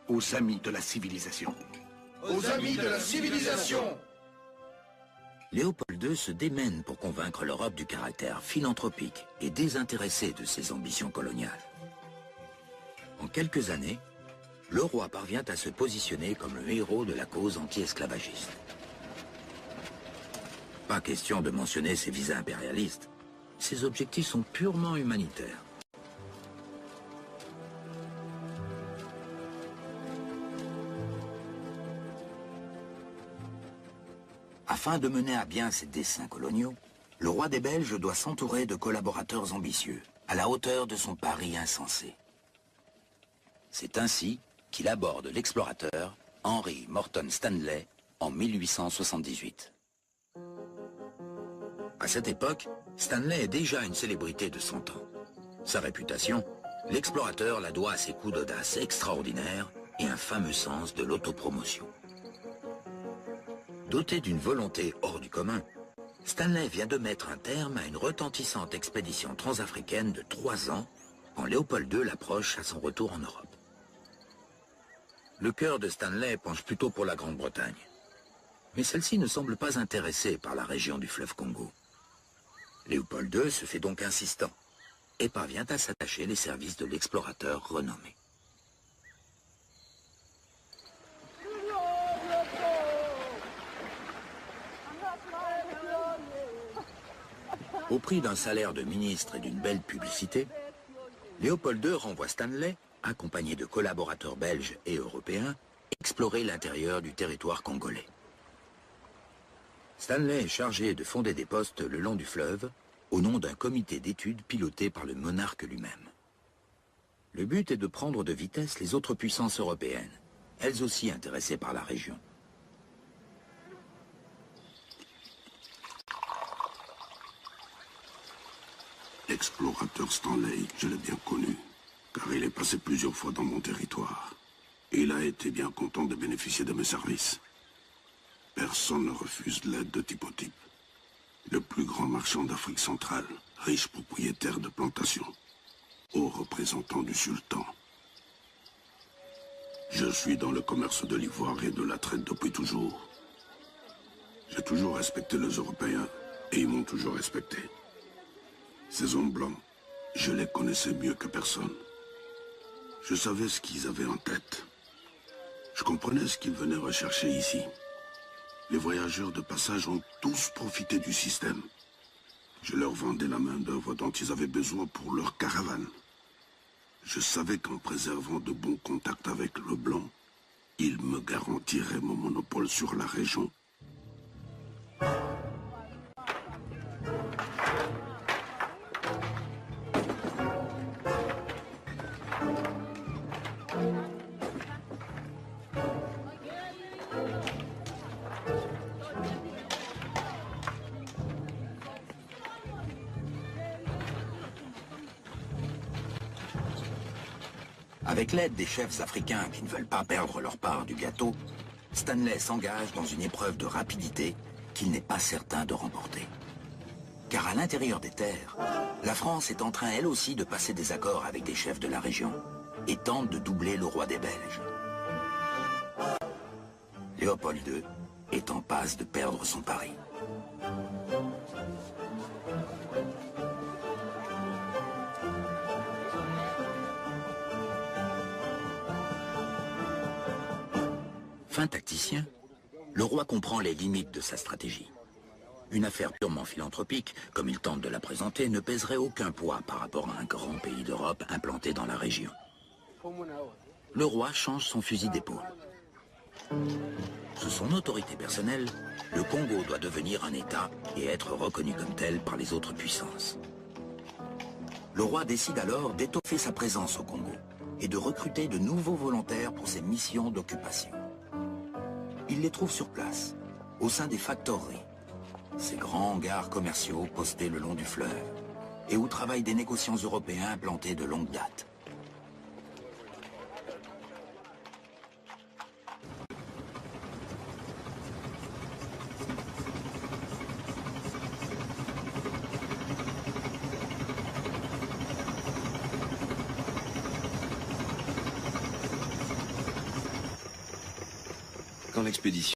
Aux amis de la civilisation. Aux amis de la civilisation! Léopold II se démène pour convaincre l'Europe du caractère philanthropique et désintéressé de ses ambitions coloniales. En quelques années, le roi parvient à se positionner comme le héros de la cause anti-esclavagiste. Pas question de mentionner ses visées impérialistes. Ses objectifs sont purement humanitaires. Afin de mener à bien ses desseins coloniaux, le roi des Belges doit s'entourer de collaborateurs ambitieux, à la hauteur de son pari insensé. C'est ainsi qu'il aborde l'explorateur Henry Morton Stanley en 1878. À cette époque, Stanley est déjà une célébrité de son temps. Sa réputation, l'explorateur la doit à ses coups d'audace extraordinaires et un fameux sens de l'autopromotion. Doté d'une volonté hors du commun, Stanley vient de mettre un terme à une retentissante expédition transafricaine de 3 ans quand Léopold II l'approche à son retour en Europe. Le cœur de Stanley penche plutôt pour la Grande-Bretagne. Mais celle-ci ne semble pas intéressée par la région du fleuve Congo. Léopold II se fait donc insistant et parvient à s'attacher les services de l'explorateur renommé. Au prix d'un salaire de ministre et d'une belle publicité, Léopold II renvoie Stanley, accompagné de collaborateurs belges et européens, explorer l'intérieur du territoire congolais. Stanley est chargé de fonder des postes le long du fleuve, au nom d'un comité d'études piloté par le monarque lui-même. Le but est de prendre de vitesse les autres puissances européennes, elles aussi intéressées par la région. L'explorateur Stanley, je l'ai bien connu, car il est passé plusieurs fois dans mon territoire. Il a été bien content de bénéficier de mes services. Personne ne refuse l'aide de type au type. Le plus grand marchand d'Afrique centrale, riche propriétaire de plantations, haut représentant du sultan. Je suis dans le commerce de l'ivoire et de la traite depuis toujours. J'ai toujours respecté les Européens et ils m'ont toujours respecté. Ces hommes blancs, je les connaissais mieux que personne. Je savais ce qu'ils avaient en tête. Je comprenais ce qu'ils venaient rechercher ici. Les voyageurs de passage ont tous profité du système. Je leur vendais la main-d'œuvre dont ils avaient besoin pour leur caravane. Je savais qu'en préservant de bons contacts avec le blanc, ils me garantiraient mon monopole sur la région. Avec l'aide des chefs africains qui ne veulent pas perdre leur part du gâteau, Stanley s'engage dans une épreuve de rapidité qu'il n'est pas certain de remporter. Car à l'intérieur des terres, la France est en train elle aussi de passer des accords avec des chefs de la région et tente de doubler le roi des Belges. Léopold II est en passe de perdre son pari. Fin tacticien, le roi comprend les limites de sa stratégie. Une affaire purement philanthropique, comme il tente de la présenter, ne pèserait aucun poids par rapport à un grand pays d'Europe implanté dans la région. Le roi change son fusil d'épaule. Sous son autorité personnelle, le Congo doit devenir un État et être reconnu comme tel par les autres puissances. Le roi décide alors d'étoffer sa présence au Congo et de recruter de nouveaux volontaires pour ses missions d'occupation. Il les trouve sur place, au sein des factoreries, ces grands hangars commerciaux postés le long du fleuve, et où travaillent des négociants européens implantés de longue date. Quand l'expédition